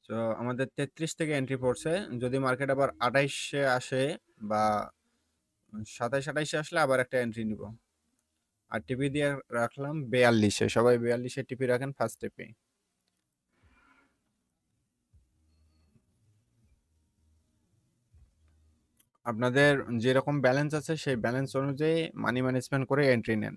তো আমাদের 33 থেকে এন্ট্রি পড়ছে। যদি মার্কেট আবার 28 এ আসে বা 27 28 এ আসলে আবার একটা এন্ট্রি নিব। আর টিপি দিয়ে রাখলাম 42 এ। সবাই 42 এ টিপি রাখেন ফার্স্ট টিপি। আপনাদের যেরকম ব্যালেন্স আছে সেই ব্যালেন্স অনুযায়ী মানি ম্যানেজমেন্ট করে এন্ট্রি নেন।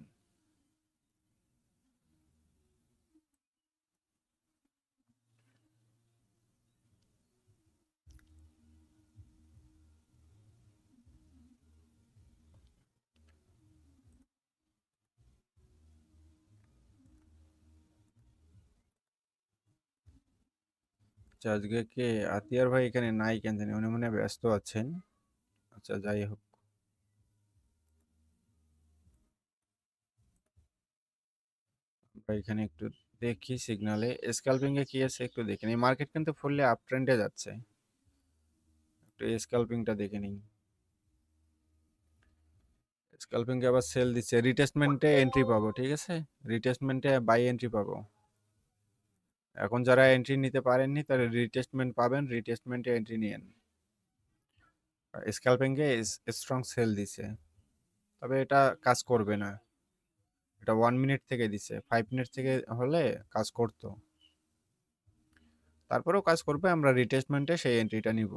আচ্ছা, আজকে কে আতিয়ার ভাই এখানে নাই কেন জানি, উনি মনে হয় ব্যস্ত আছেন। আচ্ছা, যাই হোক, আমরা এখানে একটু দেখি সিগনালে স্ক্যালপিং এ কি আছে একটু দেখে নিই। মার্কেট কিন্তু ফুললি আপ ট্রেন্ডে যাচ্ছে, একটু স্ক্যালপিংটা দেখে নিই। স্ক্যালপিং এ আবার সেল দিচ্ছে, রিটেস্টমেন্টে এন্ট্রি পাবো, ঠিক আছে, রিটেস্টমেন্টে বাই এন্ট্রি পাবো। এখন যারা এন্ট্রি নিতে পারেননি তারা রিটেস্টমেন্ট পাবেন, রিটেস্টমেন্টে এন্ট্রি নিয়েন। স্ক্যালপিং এ স্ট্রং সেল দিছে, তবে এটা কাজ করবে না। এটা 1 মিনিট থেকে দিছে, 5 মিনিট থেকে হলে কাজ করতো, তারপরেও কাজ করবে। আমরা রিটেস্টমেন্টে সেই এন্ট্রিটা নিব।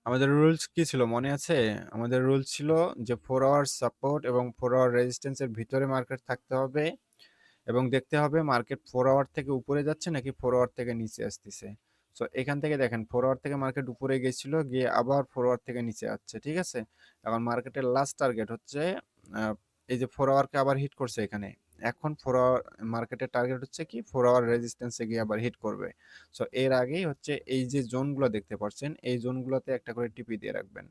আমাদের রুলস কি ছিল মনে আছে? আমাদের রুলস ছিল যে 4 আওয়ার সাপোর্ট এবং 4 আওয়ার রেজিস্ট্যান্সের ভিতরে মার্কেট থাকতে হবে, এবং দেখতে হবে মার্কেট 4 আওয়ার থেকে উপরে যাচ্ছে নাকি 4 আওয়ার থেকে নিচে আসতেছে। সো এখান থেকে দেখেন 4 আওয়ার থেকে মার্কেট উপরে গেছিল, গিয়ে আবার 4 আওয়ার থেকে নিচে আসছে, ঠিক আছে। এখন মার্কেটের লাস্ট টার্গেট হচ্ছে আহ, এই যে 4 আওয়ারকে আবার হিট করছে এখানে। এখন 4 আওয়ার মার্কেটের টার্গেট হচ্ছে কি 4 আওয়ার রেজিস্ট্যান্সে গিয়ে আবার হিট করবে। সো এর আগেই হচ্ছে এই যে জোনগুলো দেখতে পাচ্ছেন, এই জোনগুলোতে একটা করে টিপি দিয়ে রাখবেন।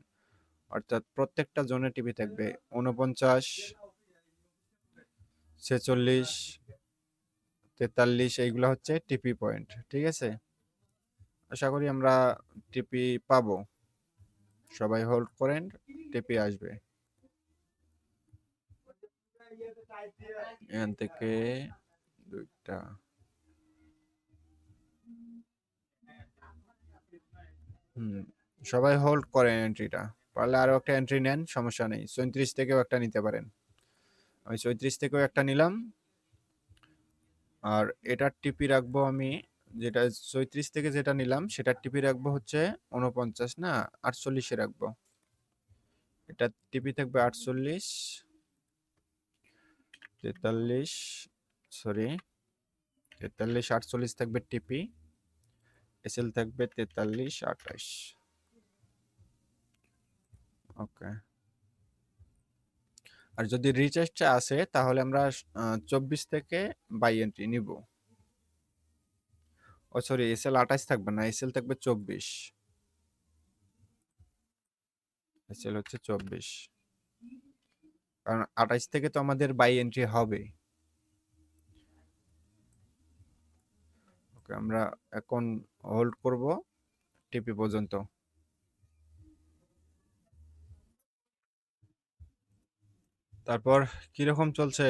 অর্থাৎ প্রত্যেকটা জোনে টিপি থাকবে 49, 46, 43, এইগুলো হচ্ছে টিপি পয়েন্ট, ঠিক আছে। আশা করি আমরা টিপি পাবো, সবাই হোল্ড করেন, টিপি আসবে। এখান থেকে দুইটা, হুম, সবাই হোল্ড করেন এন্ট্রিটা। পারলে আরো একটা এন্ট্রি নেন, সমস্যা নেই। 34 থেকেও একটা নিতে পারেন, আমি 34 থেকেও একটা নিলাম। আর এটার টিপি রাখবো আমি, যেটা 34 থেকে যেটা নিলাম সেটার টিপি রাখবো হচ্ছে 49 না 48-এ রাখবো। এটা টিপি থাকবে 48, 43, সরি 43 48 থাকবে টিপি, এসএল থাকবে 43 28। ওকে। আর যদি রিচার্জটা আসে তাহলে আমরা 24 থেকে বাই এন্ট্রি নিব। ও সরি, এসএল 28 থাকবে না, এসএল থাকবে 24, এসএল হচ্ছে 24, কারণ 28 থেকে তো আমাদের বাই এন্ট্রি হবে। ওকে, আমরা এখন হোল্ড করব টিপি পর্যন্ত। তারপর কিরকম চলছে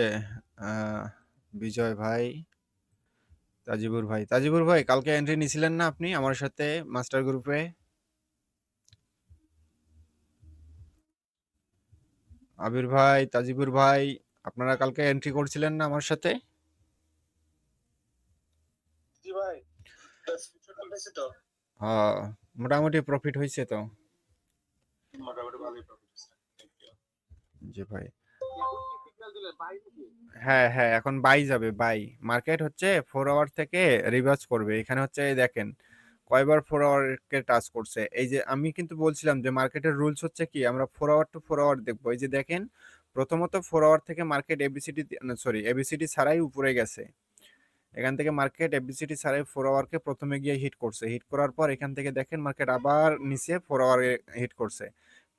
আহ বিজয় ভাই, তাজিবুর ভাই? তাজিবুর ভাই, কালকে এন্ট্রি নিছিলেন না আপনি আমার সাথে মাস্টার গ্রুপে? আবির ভাই, তাজিবুর ভাই, আপনারা কালকে এন্ট্রি করছিলেন না আমার সাথে? হ্যাঁ, মোটামুটি প্রফিট হয়েছে তো? জি ভাই। হ্যাঁ হ্যাঁ, এখন বাই যাবে, বাই। মার্কেট হচ্ছে 4 আওয়ার থেকে রিভার্স করবে। এখানে হচ্ছে এই দেখেন কয়বার 4 আওয়ার কে টাচ করছে। এই যে আমি কিন্তু বলছিলাম যে মার্কেটের রুলস হচ্ছে কি আমরা 4 আওয়ার টু 4 আওয়ার দেখবো। এই যে দেখেন, প্রথমত 4 আওয়ার থেকে মার্কেট এবিসিডি, সরি এবিসিডি ছাড়াই উপরে গেছে। এখান থেকে মার্কেট এফবিসিটি ছাড়াই 4 আওয়ারকে প্রথমে গিয়ে হিট করছে, হিট করার পর এখান থেকে দেখেন মার্কেট আবার নিচে 4 আওয়ারে হিট করছে।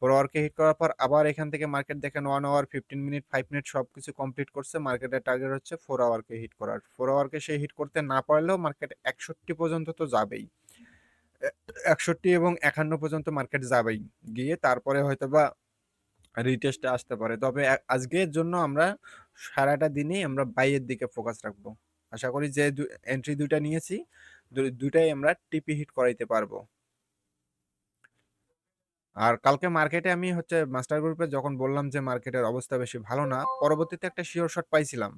4 আওয়ারকে হিট করার পর আবার এখান থেকে মার্কেট দেখেন 1 আওয়ার, 15 মিনিট, 5 মিনিট সবকিছু কমপ্লিট করছে। মার্কেটের টার্গেট হচ্ছে 4 আওয়ারকে হিট করার। 4 আওয়ারকে সে হিট করতে না পারলেও মার্কেট 61 পর্যন্ত তো যাবেই, 61 এবং 51 পর্যন্ত মার্কেট যাবেই, গিয়ে তারপরে হয়তোবা রিটেস্টে আসতে পারে। তবে আজকের জন্য আমরা সারাটা দিনই আমরা বাইয়ের দিকে ফোকাস রাখবো। আশা করি যে এন্ট্রি দুইটা নিয়েছি দুইটাই আমরা টিপি হিট করাইতে পারবো। আর কালকে মার্কেটে আমি হচ্ছে মাস্টার গ্রুপে যখন বললাম যে মার্কেটের অবস্থা বেশি ভালো না, পরবর্তীতে একটা শিওর শট পাইছিলাম।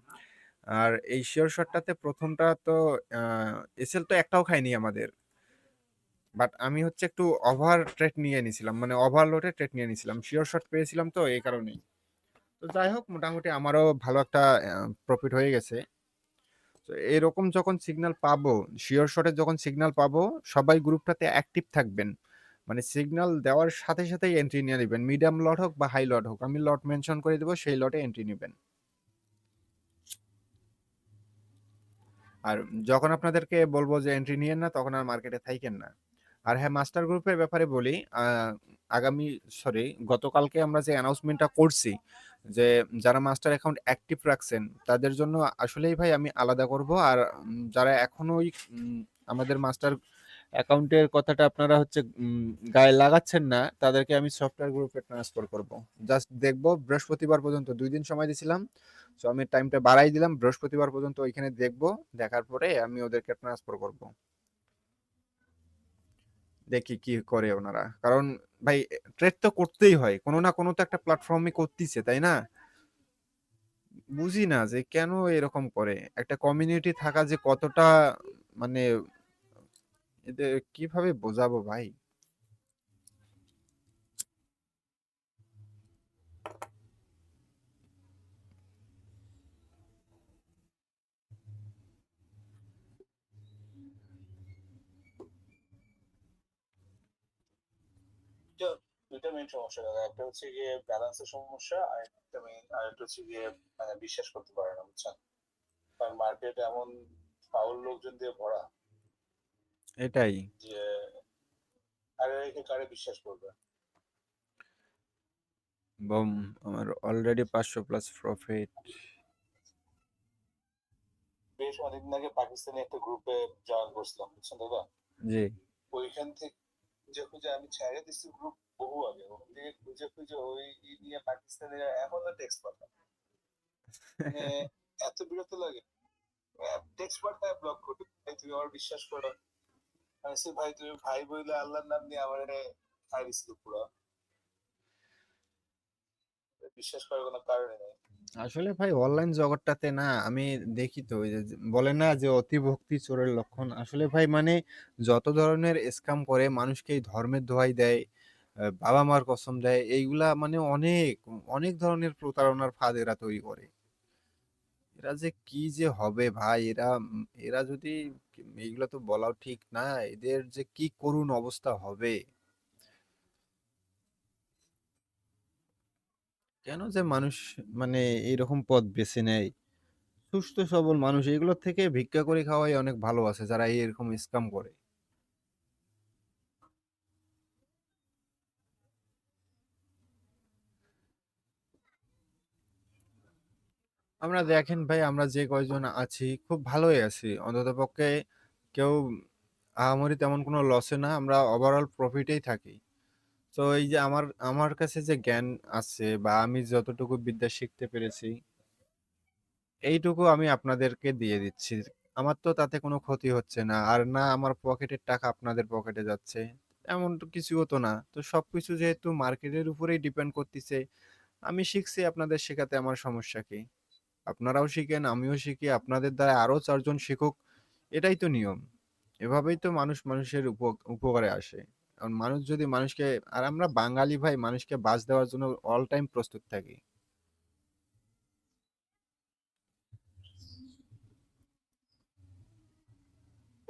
আর এই শিওর শটটাতে প্রথমটা তো এসএল তো একটাও খায়নি আমাদের, বাট আমি হচ্ছে একটু ওভার ট্রেড নিয়ে নিছিলাম, মানে ওভারলোডে ট্রেড নিয়ে নিছিলাম, শিওর শট পেয়েছিলাম তো এই কারণেই। তো যাই হোক, মোটামুটি আমারও ভালো একটা প্রফিট হয়ে গেছে। তো এরকম যখন সিগন্যাল পাবো, শিওর শটের যখন সিগন্যাল পাবো, সবাই গ্রুপটাতে অ্যাক্টিভ থাকবেন। মানে সিগন্যাল দেওয়ার সাথে সাথেই এন্ট্রি নিয়ে নেবেন, মিডিয়াম লট হোক বা হাই লট হোক, আমি লট মেনশন করে দেবো, সেই লটে এন্ট্রি নেবেন। আর যখন আপনাদেরকে বলবো যে এন্ট্রি নিয়েন না, তখন আর মার্কেটে থাকেন না। আর হ্যাঁ, মাস্টার গ্রুপের ব্যাপারে বলি, আগামী সরি গতকালকে আমরা যে অ্যানাউন্সমেন্টটা করছি, যে যারা মাস্টার অ্যাকাউন্ট অ্যাক্টিভ রাখছেন তাদের জন্য আসলেই ভাই আমি আলাদা করব। আর যারা এখনোই আমাদের মাস্টার অ্যাকাউন্টের কথাটা আপনারা হচ্ছে গায়ে লাগাচ্ছেন না, তাদেরকে আমি সফটওয়্যার গ্রুপে ট্রান্সফার করব। জাস্ট দেখবো, বৃহস্পতিবার পর্যন্ত 2 দিন সময় দিয়েছিলাম, সো আমি টাইমটা বাড়াই দিলাম, বৃহস্পতিবার পর্যন্ত ওইখানে দেখবো, দেখার পরে আমি ওদেরকে ট্রান্সফার করব। দেখি কি করে ওনারা, কারণ ভাই ট্রেড তো করতেই হয়, কোনো না কোনো তো একটা প্ল্যাটফর্মে করতেছে, তাই না? বুঝি না যে কেন এরকম করে, একটা কমিউনিটি থাকা যে কতটা, মানে এদের কিভাবে বোঝাবো ভাই। দুইটা দুইটা মেইন সমস্যা দাদা, একটা হচ্ছে গিয়ে ব্যালেন্সের সমস্যা, আর একটা মেইন, আর একটা হচ্ছে গিয়ে মানে বিশ্বাস করতে পারে না, বুঝছেন? কারণ মার্কেট এমন ফাউল লোকজন দিয়ে ভরা এটাই। যে আরে রেখে কারে বিশ্বাস করবে। বম, আমার অলরেডি 500 প্লাস প্রফিট। বেশ অনেকদিন আগে পাকিস্তানি একটা গ্রুপে জয়েন করছিলাম, বুঝছেন দাদা? জি। ওইখান থেকে খুঁজে খুঁজে আমি ছেড়ে দিচ্ছি গ্রুপ বহু আগে, ওখান থেকে খুঁজে খুঁজে ওই নিয়ে পাকিস্তানিরা এমন টেক্সট পাঠায়, মানে এত বিরক্ত লাগে। টেক্সট পাঠায় ব্লক করবে, ভাই তুমি আমার বিশ্বাস করো। আমি বলছি, ভাই তুমি ভাই বইলে আল্লাহর নাম নিয়ে আমার খাই দিছিল পুরো, বিশ্বাস করার কোনো কারণে নেই। আসলে ভাই অনলাইন জগৎটাতে না, আমি দেখি তো ওই যে বলে না যে অতি ভক্তি চোরের লক্ষণ, আসলে ভাই মানে যত ধরনের স্ক্যাম করে মানুষকে এই ধর্মের দোহাই দেয়, বাবা মার কসম দেয়, এইগুলা মানে অনেক অনেক ধরনের প্রতারণার ফাঁদ এরা তৈরি করে। এরা যে কি যে হবে ভাই, এরা যদি, এইগুলা তো বলাও ঠিক না, এদের যে কি করুণ অবস্থা হবে। কেন যে মানুষ মানে এইরকম পথ বেছে নেয়? সুস্থ সবল মানুষ এগুলোর থেকে ভিক্ষা করে খাওয়াই অনেক ভালো আছে, যারা এরকম স্ক্যাম করে। আমরা দেখেন ভাই, আমরা যে কয়জন আছি খুব ভালোই আছি অন্তত পক্ষে, কেউ আহামরি তেমন কোনো লসে না, আমরা ওভারঅল প্রফিটেই থাকি। তো এই যে আমার আমার কাছে যে জ্ঞান আছে বা আমি যতটুকু বিদ্যা শিখতে পেরেছি, এইটুকু আমি আপনাদেরকে দিয়ে দিচ্ছি। আমার তো তাতে কোনো ক্ষতি হচ্ছে না, আর না আমার পকেটের টাকা আপনাদের পকেটে যাচ্ছে, এমন তো কিছু হতো না। তো সবকিছু যেহেতু মার্কেটের উপরেই ডিপেন্ড করতেছে, আমি শিখছি, আপনাদের শেখাতে আমার সমস্যা কি? আপনারাও শিখেন, আমিও শিখি, আপনাদের দ্বারা আরো 4 জন শিখুক, এটাই তো নিয়ম। এভাবেই তো মানুষ মানুষের উপকারে আসে। কারণ মানুষ যদি মানুষকে, আর আমরা বাঙালি ভাই মানুষকে বাঁচ দেওয়ার জন্য অল টাইম প্রস্তুত থাকি।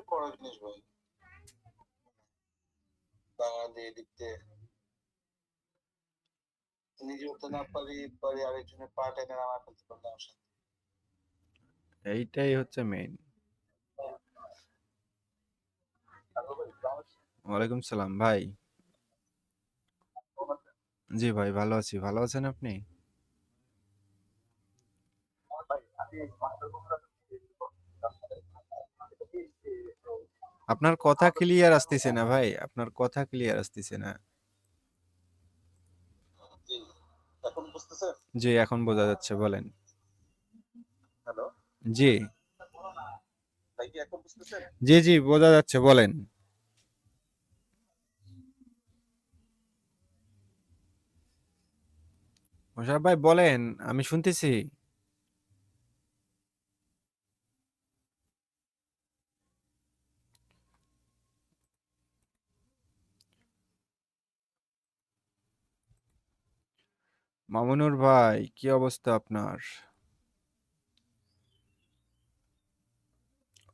বড় জিনিস ভাই, বাঙালি দেখতে নিজে উঠতে না পারি পারি আরেকজনের পা টেনে নামা ফেলতে পারলাম। এইটাই হচ্ছে মেইন। ওয়ালাইকুম সালাম ভাই। জি ভাই, ভালো আছি, ভালো আছেন আপনি? আপনার কথা ক্লিয়ার আসতেছে না ভাই, আপনার কথা ক্লিয়ার আসতেছে না। জি, এখন বুঝতেছেন? জি, এখন বোঝা যাচ্ছে, বলেন। হ্যালো। জি। ভাই কি এখন বুঝতেছেন? জি, জি, বোঝা যাচ্ছে, বলেন। মোশাররফ ভাই বলেন, আমি শুনতেছি। মামুনুর ভাই, কি অবস্থা আপনার?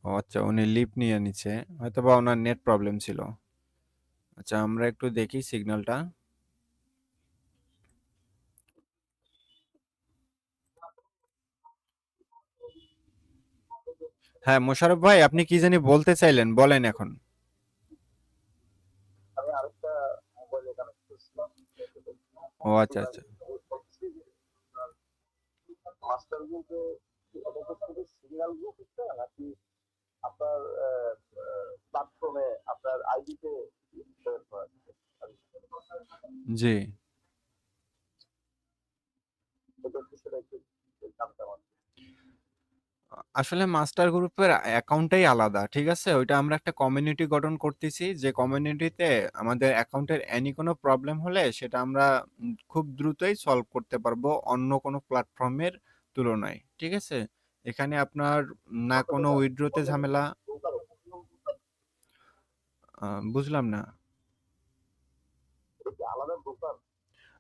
ও আচ্ছা, উনি লিভ নিয়ে নিচ্ছে। হয়তোবা ওনার নেট প্রবলেম ছিল। আচ্ছা, আমরা একটু দেখি সিগন্যালটা। হ্যাঁ, মোশাররফ ভাই, আপনি কি জানি বলতে চাইলেন, বলেন এখন। আমি আরেকটা মোবাইলে কানেক্ট করছিলাম। ও আচ্ছা, আচ্ছা। মাস্টার বলতে এটা তো শুধু সিগন্যাল গুলো করতে নাকি আপনার প্ল্যাটফর্মে আপনার আইডিতে জি। এটা সেটা একটু জানতে আমার। আসলে মাস্টার গ্রুপের অ্যাকাউন্টটাই আলাদা, ঠিক আছে? ওইটা আমরা একটা কমিউনিটি গঠন করতেছি, যে কমিউনিটিতে আমাদের অ্যাকাউন্টের এনি কোনো প্রবলেম হলে সেটা আমরা খুব দ্রুতই সলভ করতে পারবো অন্য কোনো প্ল্যাটফর্মের তুলনায়, ঠিক আছে? এখানে আপনার না কোনো উইথড্রোতে ঝামেলা। বুঝলাম না। এটা কি আলাদা ব্রোকার?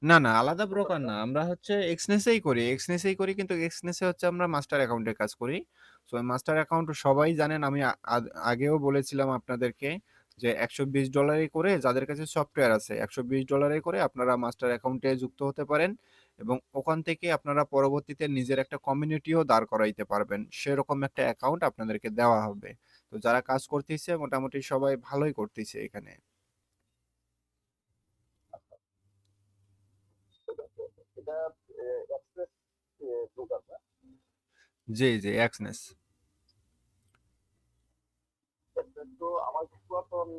না, না, আলাদা ব্রোকার না। আমরা হচ্ছে এক্সনেসেই করি। এক্সনেসেই করি, কিন্তু এক্সনেসে হচ্ছে আমরা মাস্টার অ্যাকাউন্টের কাজ করি। সো মাস্টার অ্যাকাউন্ট সবাই জানেন। আমি আগেও বলেছিলাম আপনাদেরকে যে $120 করে যাদের কাছে সফটওয়্যার আছে, $120 করে আপনারা মাস্টার অ্যাকাউন্টে যুক্ত হতে পারেন এবং ওখান থেকে আপনারা পরবর্তীতে নিজের একটা কমিউনিটিও দাঁড় করাইতে পারবেন। সেরকম একটা অ্যাকাউন্ট আপনাদেরকে দেওয়া হবে। তো যারা কাজ করতেছে মোটামুটি সবাই ভালোই করতেছে এখানে। এটা এক্সপ্রেস ব্রোকার না? জি, জি, এক্সনেস। এক্সপ্রেস তো আমার পুরাতন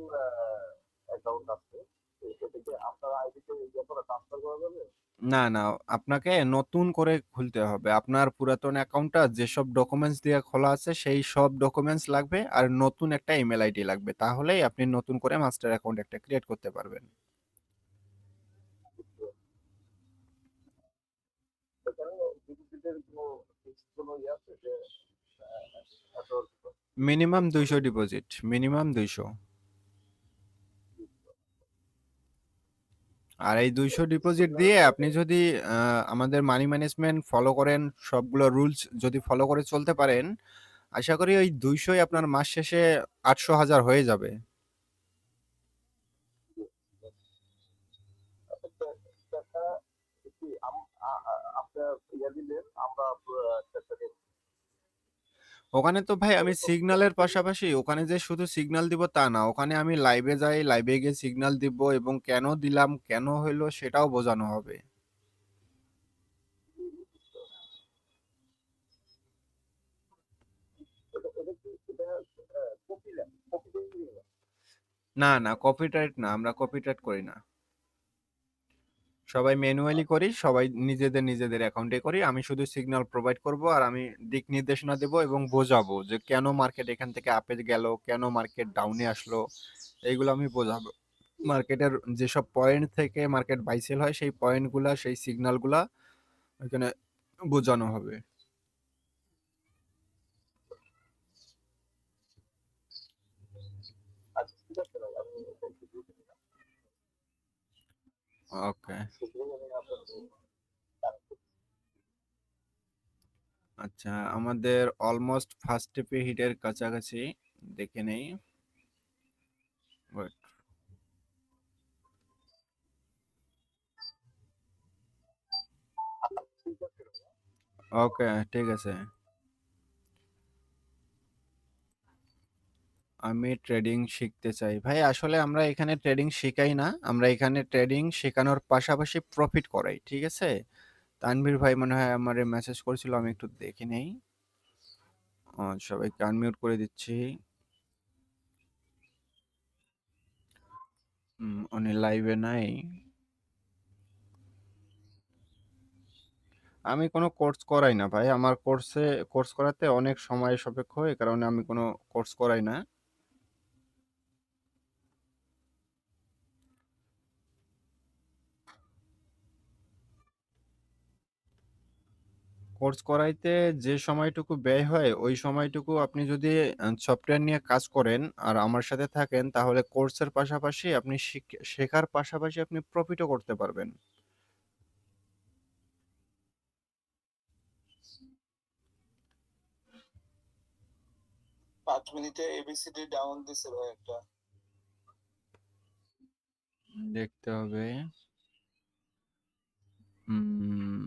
অ্যাকাউন্ট আছে। এটা থেকে আপনার আইডিতে ইয়ে করে ট্রান্সফার করা যাবে? না, না, আপনাকে নতুন করে খুলতে হবে। আপনার পুরাতন অ্যাকাউন্টটা যেসব ডকুমেন্টস দিয়ে খোলা আছে সেই সব ডকুমেন্টস লাগবে আর নতুন একটা ইমেল আইডি লাগবে। তাহলেই আপনি নতুন করে মাস্টার অ্যাকাউন্ট একটা ক্রিয়েট করতে পারবেন। সেখানে ডিপোজিটের কোনো ফিক্সড কোনো ইয়ে আছে যে এত মিনিমাম 200 ডিপোজিট, মিনিমাম 200। আর এই 200 ডিপোজিট সিগন্যাল দিয়ে তো আপনি যদি আমাদের মানি ম্যানেজমেন্ট ফলো করেন, সবগুলো রুলস যদি ফলো করে চলতে পারেন, আশা করি ওই 200ই আপনার মাস শেষে 800,000 হয়ে যাবে। একটা কি আপনার ইয়ে দিলেন আমরা একটা ওখানে তো ভাই আমি সিগন্যালের পাশাপাশি ওখানে যে শুধু সিগন্যাল দিব তা না, ওখানে আমি লাইভে যাই, লাইভে গিয়ে সিগন্যাল দিব এবং কেন দিলাম, কেন হইলো সেটাও বোঝানো হবে। এটা কি এটা কপি না কপি দিয়ে না, না, কপিরাইট না, আমরা কপিরাইট করি না। সবাই ম্যানুয়ালি করি, সবাই নিজেদের নিজেদের অ্যাকাউন্টে করি। আমি শুধু সিগন্যাল প্রোভাইড করব আর আমি দিক নির্দেশনা দেব এবং বোঝাবো যে কেন মার্কেট এখান থেকে আপে গেল, কেন মার্কেট ডাউনে আসলো, এইগুলো আমি বোঝাবো। মার্কেটের যেসব পয়েন্ট থেকে মার্কেট বাইসেল হয় সেই পয়েন্টগুলা, সেই সিগন্যালগুলা ওইখানে বোঝানো হবে। আচ্ছা ঠিক আছে ভাই আমি এটা একটু বুঝে নিলাম। ওকে। সেগুলো আমি আপনাকে আচ্ছা, আমাদের অলমোস্ট ফার্স্ট স্টেপে হিটের কাছাকাছি। দেখে নেই। Wait. ঠিক আছে ওকে, ঠিক আছে। আমি ট্রেডিং শিখতে চাই ভাই। আসলে আমরা এখানে ট্রেডিং শিখাই না, আমরা এখানে ট্রেডিং শেখানোর পাশাপাশি প্রফিট করাই, ঠিক আছে? তানভীর ভাই মনে হয় আমারে মেসেজ করেছিল, আমি একটু দেখে নেই। সবাইকে আনমিউট করে দিচ্ছি। উনি লাইভে নাই। আমি কোনো কোর্স করাই না ভাই। আমার কোর্স করাতে অনেক সময় সাপেক্ষ, এই কারণে আমি কোনো কোর্স করাই না। কোর্স করাইতে যে সময়টুকু ব্যয় হয়, ওই সময়টুকু আপনি যদি সফটওয়্যার নিয়ে কাজ করেন আর আমার সাথে থাকেন, তাহলে কোর্সের পাশাপাশি আপনি শেখার পাশাপাশি আপনি প্রফিটও করতে পারবেন। 5 মিনিটে এবিসিডি ডাউন দিছে ভাই একটা। দেখতে হবে। উম,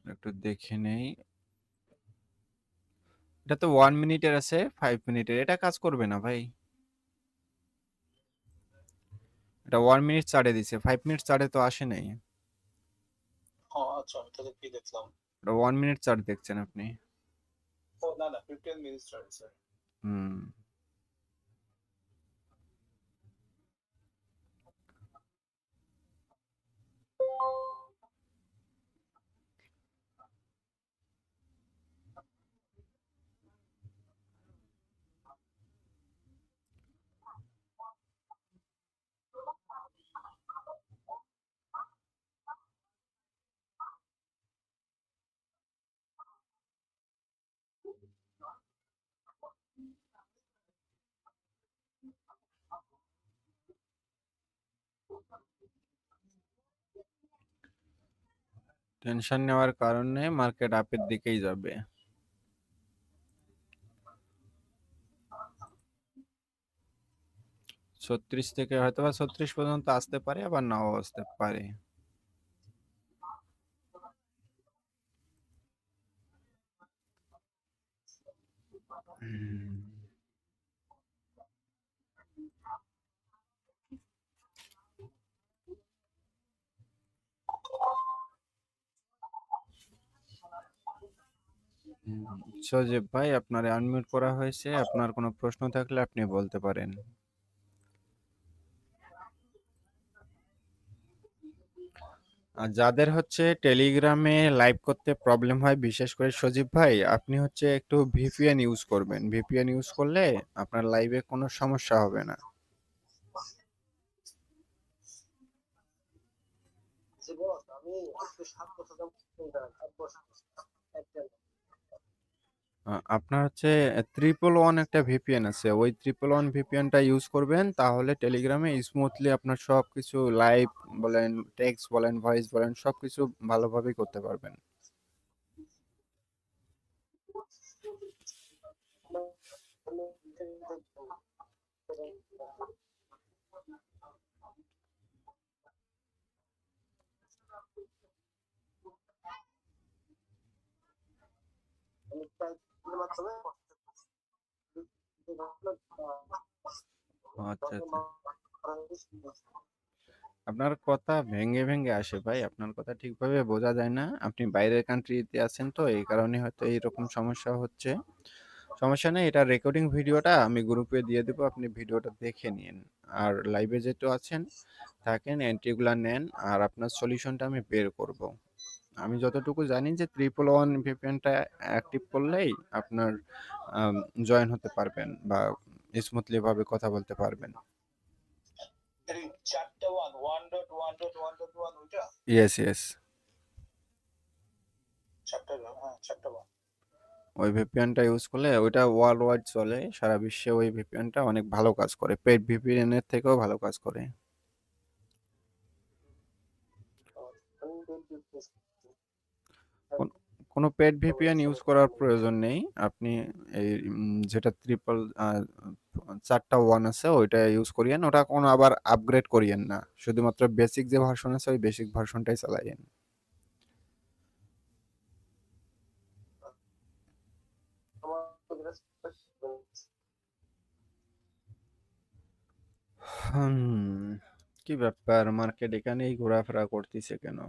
একটু দেখে নেই। এটা তো 1 মিনিটের আছে, 5 মিনিটের, এটা কাজ করবে না ভাই। এটা 1 মিনিট চার্টে দিছে, 5 মিনিট চার্টে তো আসে নাই। ও আচ্ছা, আমি তাহলে কি দেখলাম? এটা 1 মিনিট চার্ট দেখছেন আপনি। ও না না, 15 মিনিট স্টার্ট। হুম। টেনশন নেওয়ার কারণে মার্কেট আপের দিকেই যাবে। 36 থেকে হয়তো বা 36 পর্যন্ত আসতে পারে, আবার নাও আসতে পারে। হুম। সজীব ভাই, আপনার আনমিউট করা হয়েছে। আপনার কোনো প্রশ্ন থাকলে আপনি বলতে পারেন। আর যাদের হচ্ছে টেলিগ্রামে লাইভ করতে প্রবলেম হয়, বিশেষ করে সজীব ভাই, আপনি হচ্ছে একটু ভিপিএন ইউজ করবেন। ভিপিএন ইউজ করলে আপনার লাইভে কোনো সমস্যা হবে না। জীবন আমি আজকে 7 বছর যাবত 7 বছর একটা। আপনার হচ্ছে 111 একটা ভিপিএন আছে, ওই 111 ভিপিএনটা ইউজ করবেন, তাহলে টেলিগ্রামে স্মুথলি আপনার সবকিছু লাইভ বলেন, টেক্সট বলেন, ভয়েস বলেন, সবকিছু ভালোভাবেই করতে পারবেন। মাধ্যমে আচ্ছা আচ্ছা। আপনার কথা ভেঙে ভেঙে আসে ভাই, আপনার কথা ঠিকভাবে বোঝা যায় না। আপনি বাইরের কান্ট্রিতে আছেন তো, এই কারণে হয়তো এইরকম সমস্যা হচ্ছে। সমস্যা নেই, এটা রেকর্ডিং ভিডিওটা আমি গ্রুপে দিয়ে দেবো, আপনি ভিডিওটা দেখে নিন। আর লাইভে যেহেতু আছেন, থাকেন, এন্ট্রিগুলা নেন, আর আপনার সলিউশনটা আমি বের করব। আমি যতটুকু জানি যে 111 ভিপিএনটা অ্যাক্টিভ করলেই আপনার জয়েন হতে পারবেন বা স্মুথলি ভাবে কথা বলতে পারবেন। এই 4টা 1.1.1.1.1 ওইটা ইয়েস ইয়েস। 4টা, হ্যাঁ 4টা। ওই ভিপিএনটা ইউজ করলে ওইটা ওয়ার্ল্ড ওয়াইড চলে, সারা বিশ্বে ওই ভিপিএনটা অনেক ভালো কাজ করে, পেড ভিপিএন এর থেকেও ভালো কাজ করে। কোন- কোনো পেড ভিপিএন ইউজ করার প্রয়োজন নেই। আপনি এই যেটা 4টা 1 আছে ওইটা ইউজ করিয়েন, ওটা কোনো আবার আপগ্রেড করিয়েন না, শুধুমাত্র বেসিক যে ভার্সন আছে ওই বেসিক ভার্সনটাই চালাইয়েন। হুম। কি ব্যাপার, মার্কেট এখানেই ঘোরাফেরা করতেছে কেন?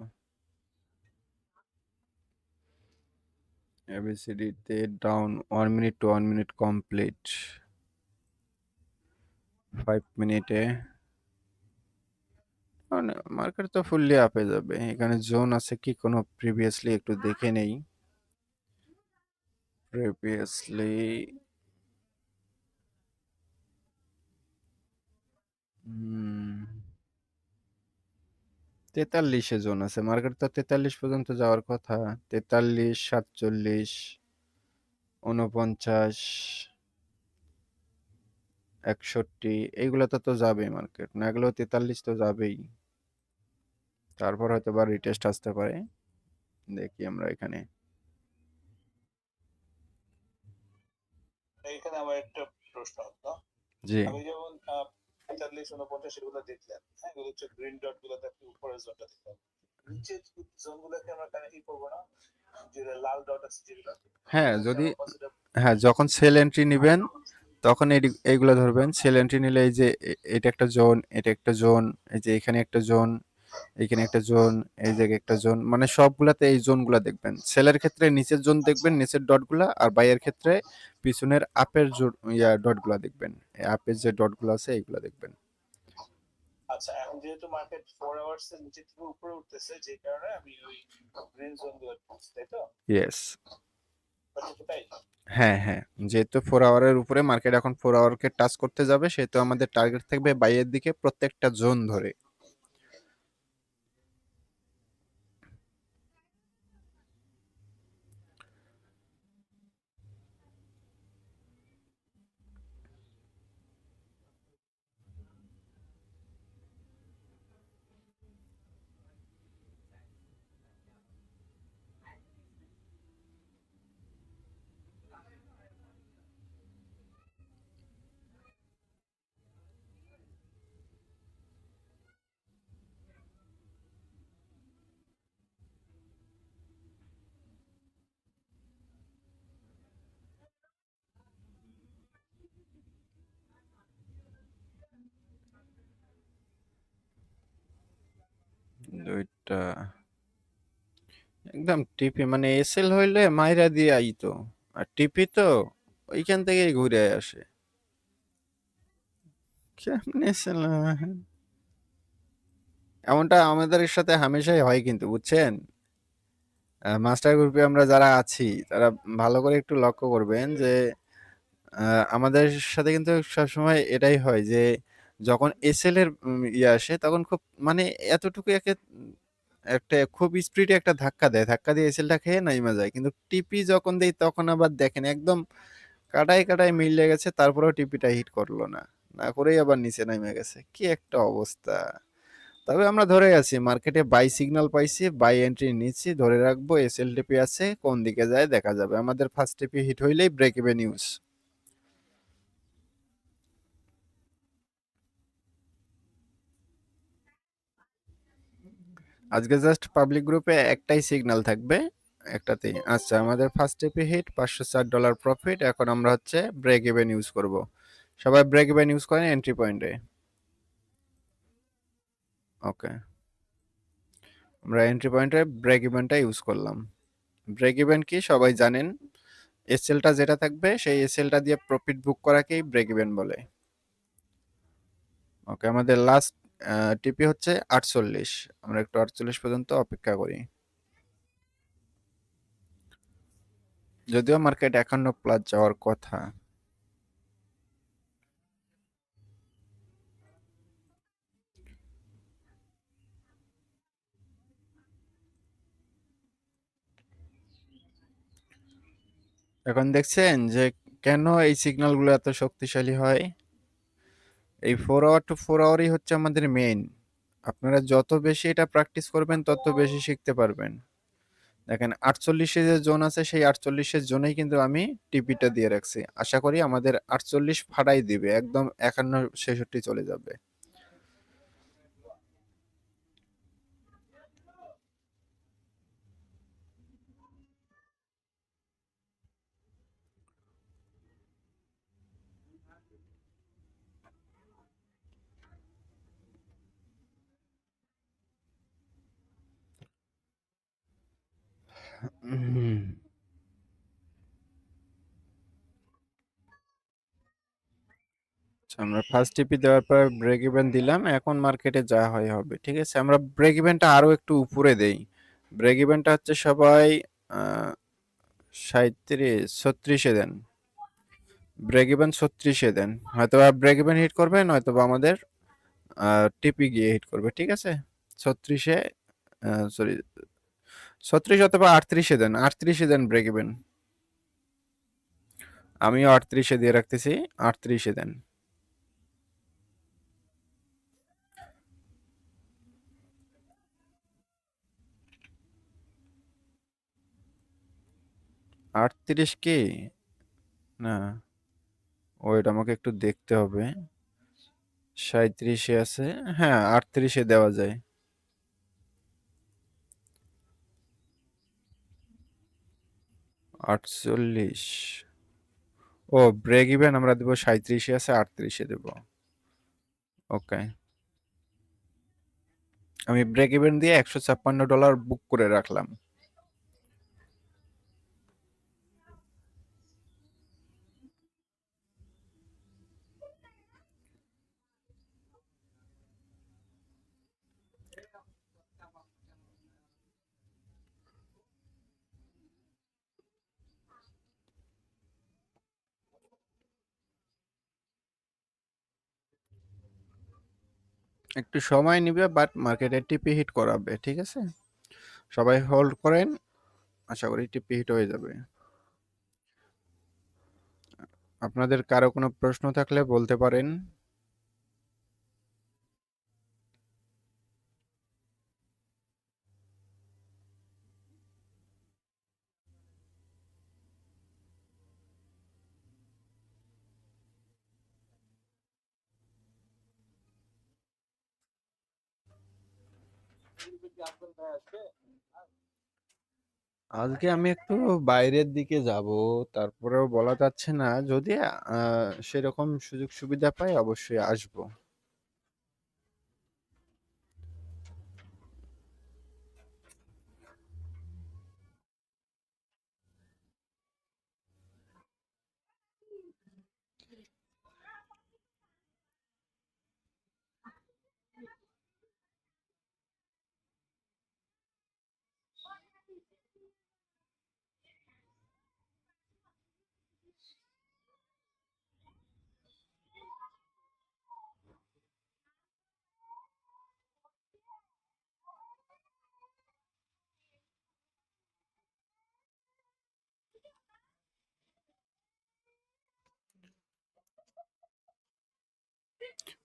এবিসিডিতে down, 1 minute to 1 minute complete, 5 মিনিটে মানে মার্কেট তো ফুললি আপে যাবে। এখানে জোন আছে কি কোনো প্রিভিয়াসলি একটু দেখে নেই। প্রিভিয়াসলি হুম 43-এ জোন আছে। মার্কেট তো 43 পর্যন্ত যাওয়ার কথা। 43, 47, 49, 61 এইগুলাতে তো যাবেই মার্কেট। না গেলেও 43 তো যাবেই। তারপর হয়তো বা রিটেস্ট আসতে পারে। দেখি আমরা এখানে। এইখানে আমার একটা প্রশ্ন হতো, জি। আমি যেমন 45, 49 এগুলো দেখলাম, হ্যাঁ, এগুলো হচ্ছে গ্রিন ডট গুলোতে আপনি উপরের জোনটা দেখলাম, নিচের জোন গুলোকে আমরা কানেক্ট করবো না, যেটা লাল ডট আছে যেগুলো, হ্যাঁ, এগুলোকে যদি আমরা কনসিডার। হ্যাঁ, যখন সেল এন্ট্রি নিবেন তখন এইগুলা ধরবেন। সেল এন্ট্রি নিলে এই যে এটা একটা জোন, এটা একটা জোন, এই যে এখানে একটা জোন, এইখানে একটা জোন, এই জায়গায় একটা জোন, মানে সবগুলাতে এই জোনগুলা দেখবেন। সেলের ক্ষেত্রে নিচের জোন আচ্ছা দেখবেন, নিচের ডটগুলা, আর বাইয়ের ক্ষেত্রে পিছনের আপের ডটগুলা দেখবেন। এই আপের যে ডটগুলো আছে এইগুলা দেখবেন। আচ্ছা, এখন যেহেতু মার্কেট 4 আওয়ার্স এর নিচে থেকে উপরে উঠতেছে, যে কারণে আমি ওই গ্রিন জোন গুলো খুঁজছি, তাই তো? ইয়েস। কথা কি তাই? হ্যাঁ, হ্যাঁ। যেহেতু 4 আওয়ারের উপরে মার্কেট এখন 4 আওয়ারকে টাচ করতে যাবে, সেহেতু আমাদের টার্গেট থাকবে বাইয়ের দিকে প্রত্যেকটা জোন ধরে। ২ টা একদম টিপি মানে এসএল হইলে মাইরা দিয়ে আইতো। আর টিপি তো ওইখান থেকেই ঘুরে আসে। কেমনে এসএল এমনটা আমাদের সাথে হামেশাই হয় কিন্তু বুঝছেন? মাস্টার গ্রুপে আমরা যারা আছি তারা ভালো করে একটু লক্ষ্য করবেন যে আমাদের সাথে কিন্তু সবসময় এটাই হয় যে যখন এসএল এর ইয়ে আসে তখন খুব মানে এতটুকু একটা খুব স্পিডে একটা ধাক্কা দেয়। ধাক্কা দিয়ে এসএলটা খেয়ে নাইমা যায়। কিন্তু টিপি যখন দেই তখন আবার দেখেন একদম কাটায়, কাটায় মিলে গেছে তারপরেও টিপিটা হিট করলো না। না করেই আবার নিচে নাইমা গেছে। কি একটা অবস্থা! তবে আমরা ধরে আছি মার্কেটে বাই সিগন্যাল পাইছি, বাই এন্ট্রি নিচ্ছি, ধরে রাখবো। এসএলটিপি আছে, কোন দিকে যায় দেখা যাবে। আমাদের ফার্স্ট টিপি হিট হইলেই ব্রেক ইভেন ইউজ। আজকে জাস্ট পাবলিক গ্রুপে একটাই সিগন্যাল থাকবে, একটাতেই। আচ্ছা, আমাদের ফার্স্ট টিপি হিট, $504 প্রফিট। এখন আমরা হচ্ছে ব্রেক ইভেন ইউজ করব। সবাই ব্রেক ইভেন ইউজ করেন এন্ট্রি পয়েন্টে। ওকে, আমরা এন্ট্রি পয়েন্টে ব্রেক ইভেনটা ইউজ করলাম। ব্রেক ইভেন কি সবাই জানেন। এসএলটা যেটা থাকবে সেই এসএলটা দিয়ে প্রফিট বুক করাকেই ব্রেক ইভেন বলে। ওকে, আমাদের লাস্ট টিপি হচ্ছে 48। আমরা একটু 48 পর্যন্ত অপেক্ষা করি। যদিও মার্কেট 51 প্লাস যাওয়ার কথা। এখন দেখছেন যে কেন এই সিগন্যালগুলো এত শক্তিশালী হয়। এই 4 আওয়ার টু 4 আওয়ারই হচ্ছে আমাদের মেইন। আপনারা যত বেশি এটা প্র্যাকটিস করবেন তত বেশি শিখতে পারবেন। দেখেন 48-এ যে জোন আছে সেই 48-এর জোনেই কিন্তু আমি টিপিটা দিয়ে রাখছি। আশা করি আমাদের 48 ফাটাই দিবে, একদম 51-63 চলে যাবে। উম, আমরা ফার্স্ট টিপি দেওয়ার পর ব্রেক ইভেন দিলাম। এখন মার্কেটে যা হয় হবে। ঠিক আছে? আমরা ব্রেক ইভেনটা আরো একটু উপরে দেই। ব্রেক ইভেনটা হচ্ছে সবাই আ ৩৭, ৩৬ এ দেন। ব্রেক ইভেন ৩৬ এ দেন। হয়তোবা ব্রেক ইভেন হিট করবে, নয়তোবা আমাদের আ টিপি গিয়ে হিট করবে। ঠিক আছে? ৩৬ এ সরি ৩৬ অথবা ৩৮ এ দেন। ৩৮ এ দেন ব্রেক ইভেন। আমিও ৩৮ এ দিয়ে রাখতেছি। ৩৮ এ দেন। ৩৮ কি? না। ওয়েট আমাকে একটু দেখতে হবে। ৩৭ এ আছে। হ্যাঁ, ৩৮ এ দেওয়া যায়। ৪৮। ও ব্রেক ইভেন আমরা দেব ৩৭ এ আছে, ৩৮ এ দেব। ওকে। আমি ব্রেক ইভেন দিয়ে $১৫ বুক করে রাখলাম। একটু সময় নিবে বাট মার্কেটে টিপি হিট করাবে। ঠিক আছে? সবাই হোল্ড করেন। আশা করি টিপি হিট হয়ে যাবে। আপনাদের কারো কোনো প্রশ্ন থাকলে বলতে পারেন। আজকে আমি একটু বাইরের দিকে যাব। তারপরেও বলা যাচ্ছে না। যদি সেরকম সুযোগ সুবিধা পাই অবশ্যই আসবো।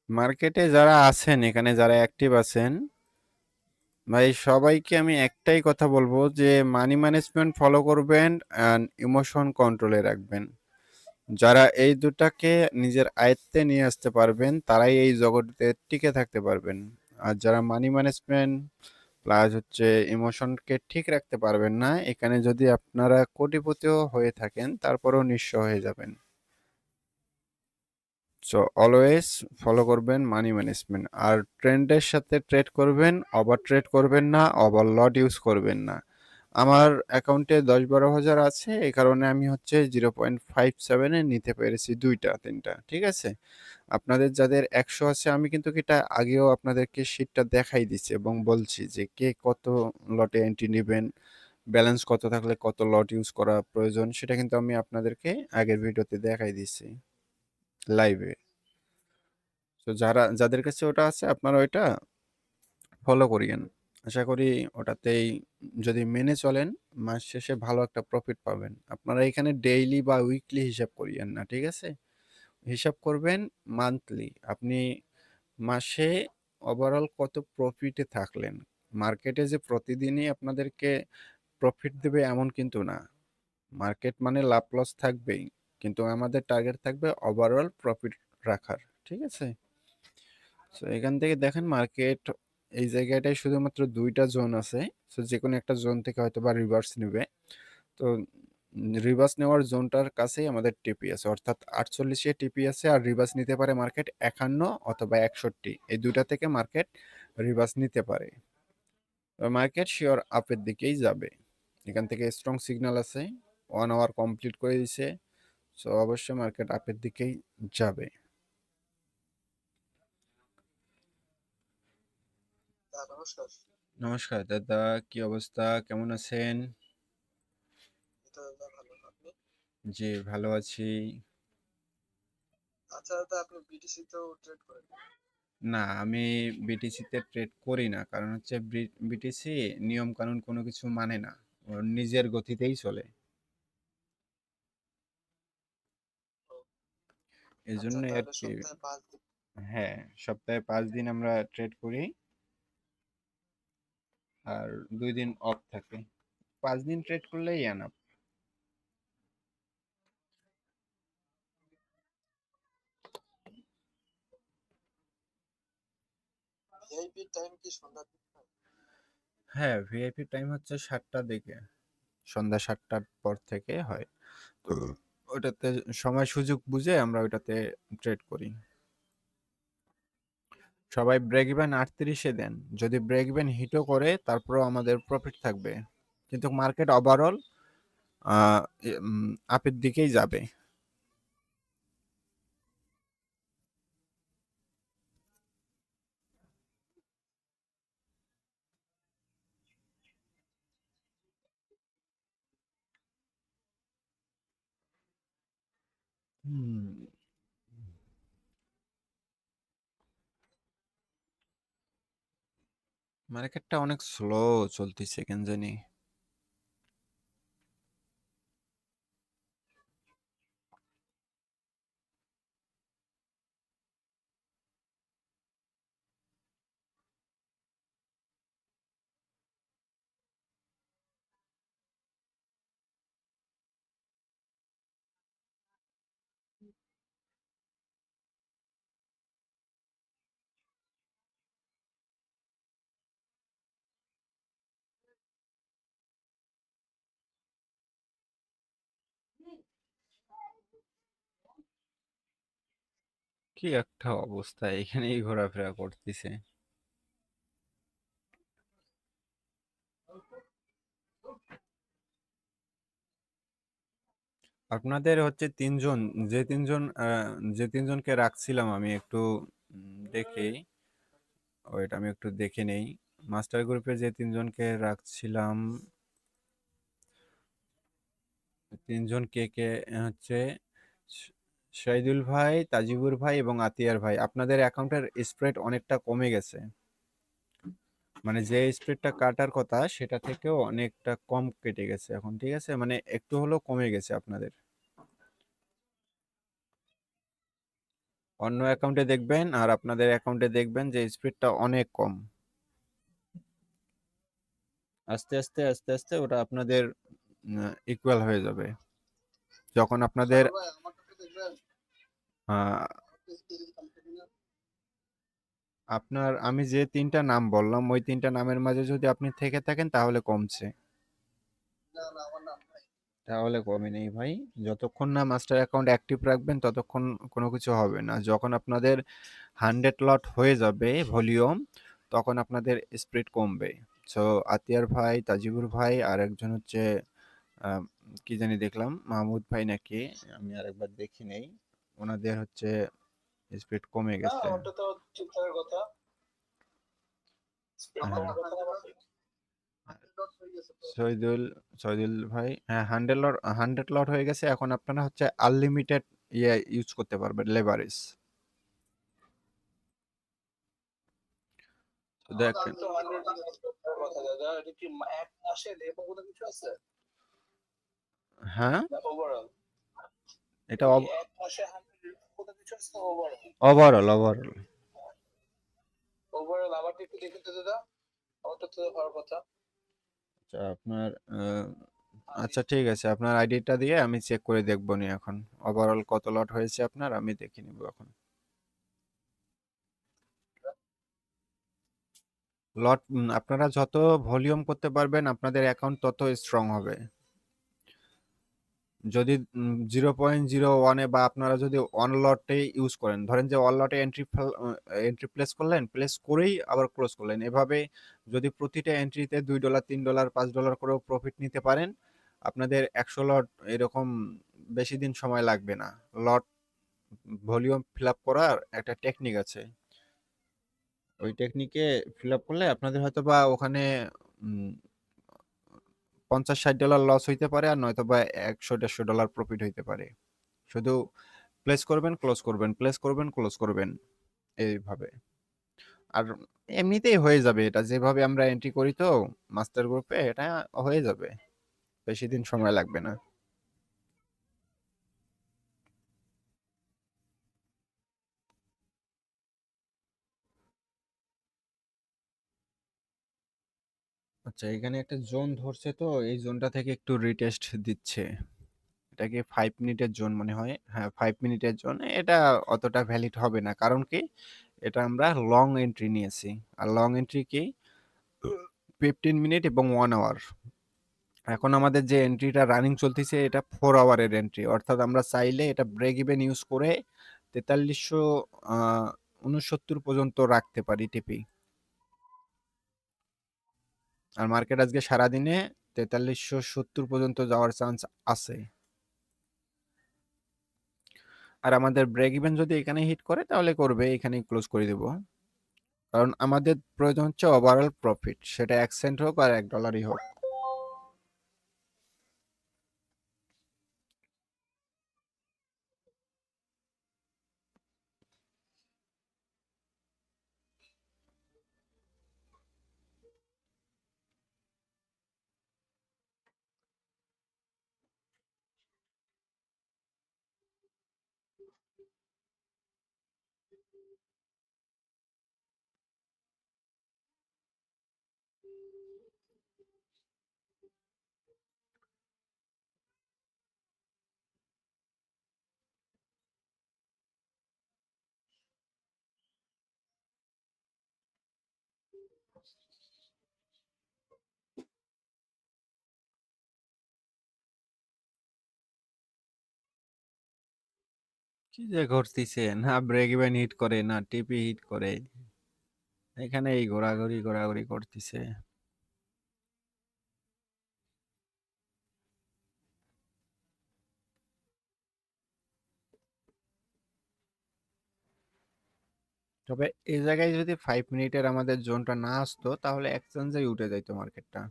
মার্কেটে যারা আছেন, এখানে যারা অ্যাক্টিভ আছেন, ভাই সবাইকে আমি একটাই কথা বলবো যে মানি ম্যানেজমেন্ট ফলো করবেন অ্যান্ড ইমোশন কন্ট্রোলে রাখবেন। যারা এই দুটাকে নিজের আয়ত্তে নিয়ে আসতে পারবেন তারাই এই জগতে টিকে থাকতে পারবেন। আর যারা মানি ম্যানেজমেন্ট প্লাস হচ্ছে ইমোশনকে ঠিক রাখতে পারবেন না, এখানে যদি আপনারা কোটিপতিও হয়ে থাকেন তারপরেও নিঃস্ব হয়ে যাবেন। সো অলওয়েজ ফলো করবেন মানি ম্যানেজমেন্ট। আর ট্রেন্ডের সাথে ট্রেড করবেন, ওভার ট্রেড করবেন না, ওভার লট ইউজ করবেন না। আমার অ্যাকাউন্টে ১০-১২ হাজার আছে, এই কারণে আমি হচ্ছে 0.57 এ নিতে পেরেছি ২টা ৩টা। ঠিক আছে? আপনাদের যাদের ১০০ আছে, আমি কিন্তু এটা আগেও আপনাদেরকে শীটটা দেখাই দিচ্ছি এবং বলছি যে কে কত লটে এন্ট্রি নেবেন, ব্যালেন্স কত থাকলে কত লট ইউজ করা প্রয়োজন, সেটা কিন্তু আমি আপনাদেরকে আগের ভিডিওতে দেখাই দিচ্ছি লাইভে। তো যাদের কাছে ওটা আছে আপনারা ওইটা ফলো করিয়েন। আশা করি ওটাতেই যদি মেনে চলেন মাস শেষে ভালো একটা প্রফিট পাবেন। আপনারা এখানে ডেইলি বা উইকলি হিসাব করিয়েন না। ঠিক আছে? হিসাব করবেন মান্থলি। আপনি মাসে ওভারঅল কত প্রফিটে থাকলেন। মার্কেটে যে প্রতিদিনই আপনাদেরকে প্রফিট দেবে এমন কিন্তু না। মার্কেট মানে লাভ লস থাকবেই। কিন্তু আমাদের টার্গেট থাকবে ওভারঅল প্রফিট রাখার। ঠিক আছে? সো এখান থেকে দেখেন মার্কেট এই জায়গাটায় শুধুমাত্র ২টা জোন আছে। সো যেকোনো একটা জোন থেকে হয়তোবা রিভার্স নিবে। তো রিভার্স নেওয়ার জোনটার কাছেই আমাদের টিপি আছে। অর্থাৎ ৪৮ এ টিপি আছে আর রিভার্স নিতে পারে মার্কেট ৫১ অথবা ৬১। এই ২টা থেকে মার্কেট রিভার্স নিতে পারে। তো মার্কেট শিওর আপের দিকেই যাবে। এখান থেকে স্ট্রং সিগন্যাল আছে। 1 আওয়ার কমপ্লিট করে দিছে। সো অবশ্যই মার্কেট আপের দিকেই যাবে। নমস্কার। নমস্কার দাদা, কি অবস্থা? কেমন আছেন? এই তো দাদা ভালো। আপনি? জি, ভালো আছি। আচ্ছা দাদা, আপনি বিটিসি তেও ট্রেড করেন? না, আমি বিটিসিতে ট্রেড করি না। কারণ হচ্ছে বিটিসি নিয়ম কানুন কোনো কিছু মানে না। ওর নিজের গতিতেই চলে। ও, আচ্ছা এজন্যই তাহলে আরকি। সপ্তাহে ৫ দিন। হ্যাঁ, সপ্তাহে ৫ দিন আমরা ট্রেড করি আর ২ দিন অফ থাকে। ৫ দিন ট্রেড করলেই এনাফ। ভিআইপি টাইম কি সন্ধ্যার দিকে হয়? হ্যাঁ, ভিআইপি টাইম হচ্ছে ৭টার দিকে। সন্ধ্যা ৭টার পর থেকে হয়। তো ওটাতে সময় সুযোগ বুঝে আমরা ওইটাতে ট্রেড করি। সবাই ব্রেক ইভেন ৩৮ দেন। যদি ব্রেক ইভেন হিটও করে তারপরেও আমাদের প্রফিট থাকবে। কিন্তু মার্কেট ওভারঅল আপের দিকেই যাবে। হুম, মার্কেটটা অনেক স্লো চলতেছে কেন জানি। কি একটা অবস্থা, এখানেই ঘোরাফেরা করতেছে। আপনাদের হচ্ছে তিনজন, যে তিনজন যে তিনজনকে রাখছিলাম আমি একটু দেখি, ওইটা আমি একটু দেখে নেই। মাস্টার গ্রুপে যে তিনজনকে রাখছিলাম, তিনজন কে কে হচ্ছে শ- শহীদুল ভাই, তাজিবুর ভাই এবং আতিয়ার ভাই। আপনাদের অ্যাকাউন্টের স্প্রেড অনেকটা কমে গেছে। মানে যে স্প্রেডটা কাটার কথা সেটা থেকেও অনেকটা কম কেটে গেছে এখন, ঠিক আছে? মানে একটু হলেও কমে গেছে আপনাদের। অন্য অ্যাকাউন্টে দেখবেন আর আপনাদের অ্যাকাউন্টে দেখবেন যে স্প্রেডটা অনেক কম। আস্তে আস্তে আস্তে আস্তে ওটা আপনাদের ইকুয়াল হয়ে যাবে যখন আপনাদের সাগর ভাই, আমারটা একটু দেখবেন? আহ, এই কোম্পানি না? আপনার আমি যে তিনটা নাম বললাম ওই তিনটা নামের মাঝে যদি আপনি থেকে থাকেন তাহলে কমছে। না না, আমার নাম নাই। তাহলে কমে নেই ভাই। যতক্ষণ না মাস্টার অ্যাকাউন্ট অ্যাক্টিভ রাখবেন ততক্ষণ কোনো কিছু হবে না। যখন আপনাদের 100 লট হয়ে যাবে ভলিউম, তখন আপনাদের স্প্রিড কমবে। সো আতিয়ার ভাই, তাজিবুর ভাই আর একজন হচ্ছে আহ, কি জানি দেখলাম মাহমুদ ভাই নাকি, আমি আরেকবার দেখি নেই, ওনাদের হচ্ছে স্পিড কমে না, গেছে। ওটা তো ঠিক থাকার কথা। স্প্রেড হ্যাঁ, কমার কথা না আমার। 100 হয়ে গেছে তো। শহীদুল শহীদুল ভাই, হ্যাঁ 100 লট, 100 লট হয়ে গেছে। এখন আপনারা হচ্ছে আনলিমিটেড ইয়ে ইউজ করতে পারবেন, লেভারেজ। আমাদের দেখেন, তো 100 কথা দাদা, এটা কি এক মাসে এরকম কোনো কিছু আছে? হ্যাঁ না ওভারঅল? এটা এটা কি এক মাসে 100 কোনো কিছু আছে না ওভারঅল? Overall overall. ওভারঅল আমারটা একটু দেখুন তো দাদা। আমারটা তো হওয়ার কথা। আচ্ছা আপনার আচ্ছা ঠিক আছে, আপনার আইডিটা দিয়ে আমি চেক করে দেখবো নি এখন ওভারঅল কত লট হয়েছে আপনার, আমি দেখে নিব এখন। লট আপনারা যত ভলিউম করতে পারবেন আপনাদের অ্যাকাউন্ট তত স্ট্রং হবে। যদি 0.01-এ বা আপনারা যদি অন লটে ইউজ করেন, ধরেন যে অন লটে এন্ট্রি প্লেস করলেন, প্লেস করেই আবার ক্লোজ করলেন, এভাবে যদি প্রতিটা এন্ট্রিতে $2, $3, $5 করেও প্রফিট নিতে পারেন, আপনাদের 100 লট এরকম বেশি দিন সময় লাগবে না। লট ভলিউম ফিল আপ করার একটা টেকনিক আছে। ওই টেকনিকে ফিল আপ করলে আপনাদের হয়তো বা ওখানে উম, $50-60 লস হইতে পারে, আর নয়তো বা $100-150 প্রফিট হইতে পারে। শুধু প্লেস করবেন, ক্লোজ করবেন, প্লেস করবেন, ক্লোজ করবেন, এইভাবে। আর এমনিতেই হয়ে যাবে, এটা যেভাবে আমরা এন্ট্রি করি তো মাস্টার গ্রুপে, এটা হয়ে যাবে, বেশি দিন সময় লাগবে না। আচ্ছা, এখানে একটা জোন ধরছে, তো এই জোনটা থেকে একটু রিটেস্ট দিচ্ছে। এটাকে 5 মিনিটের জোন মনে হয়, হ্যাঁ 5 মিনিটের জোন। এটা অতটা ভ্যালিড হবে না, কারণ কি এটা আমরা লং এন্ট্রি নিয়েছি। আর লং এন্ট্রি কি 15 মিনিট এবং 1 আওয়ার। এখন আমাদের যে এন্ট্রিটা রানিং চলতেছে এটা 4 আওয়ারের এন্ট্রি, অর্থাৎ আমরা চাইলে এটা ব্রেক ইভেন ইউজ করে 4369 পর্যন্ত রাখতে পারি টিপি। আর মার্কেট আজকে সারাদিনে 4370 পর্যন্ত যাওয়ার চান্স আছে। আর আমাদের ব্রেক ইভেন যদি এখানে হিট করে তাহলে করবে, এখানেই ক্লোজ করে দেব। কারণ আমাদের প্রয়োজন হচ্ছে ওভারঅল প্রফিট, সেটা 1 সেন্ট হোক আর $1 হোক। কি যে করতেছে, না ব্রেক ইভেন হিট করে না টিপি হিট করে, এখানে এই ঘোরাঘুরি ঘোরাঘুরি করতেছে। তবে এই জায়গায় যদি 5 মিনিটের আমাদের জোনটা না আসতো তাহলে এক্সচেঞ্জেই উঠে যাইতো মার্কেটটা।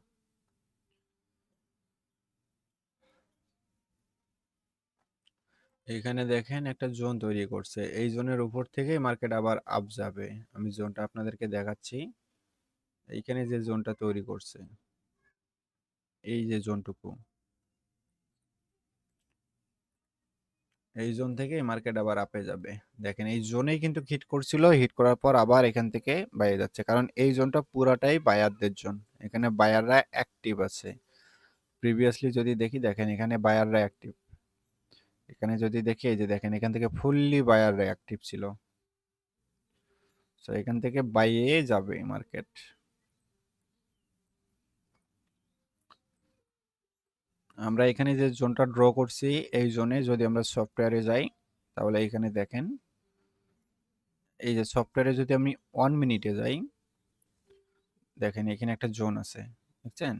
এখানে দেখেন একটা জোন তৈরি করছে, এই জোনের উপর থেকে মার্কেট আবার আপ যাবে। আমি জোনটা আপনাদেরকে দেখাচ্ছি। এইখানে যে জোনটা তৈরি করছে, এই যে জোনটুকু, এই জোন থেকে মার্কেট আবার আপে যাবে। দেখেন এই জোনেই কিন্তু হিট করছিল, হিট করার পর আবার এখান থেকে বাইরে যাচ্ছে, কারণ এই জোনটা পুরাটাই বায়ারদের জোন। এখানে বায়াররা অ্যাক্টিভ আছে। প্রিভিয়াসলি যদি দেখি, দেখেন এখানে বায়াররা অ্যাক্টিভ। এখানে যদি দেখি, এই যে দেখেন এখান থেকে ফুললি বায়াররা অ্যাক্টিভ ছিল। সো এখান থেকে বাইয়ে যাবে মার্কেট। আমরা এখানে যে জোনটা ড্র করছি, এই জোনে যদি আমরা সফটওয়্যারে যাই তাহলে এখানে দেখেন, এই যে সফটওয়্যারে যদি আমি 1 মিনিটে যাই, দেখেন এখানে একটা জোন আছে, দেখছেন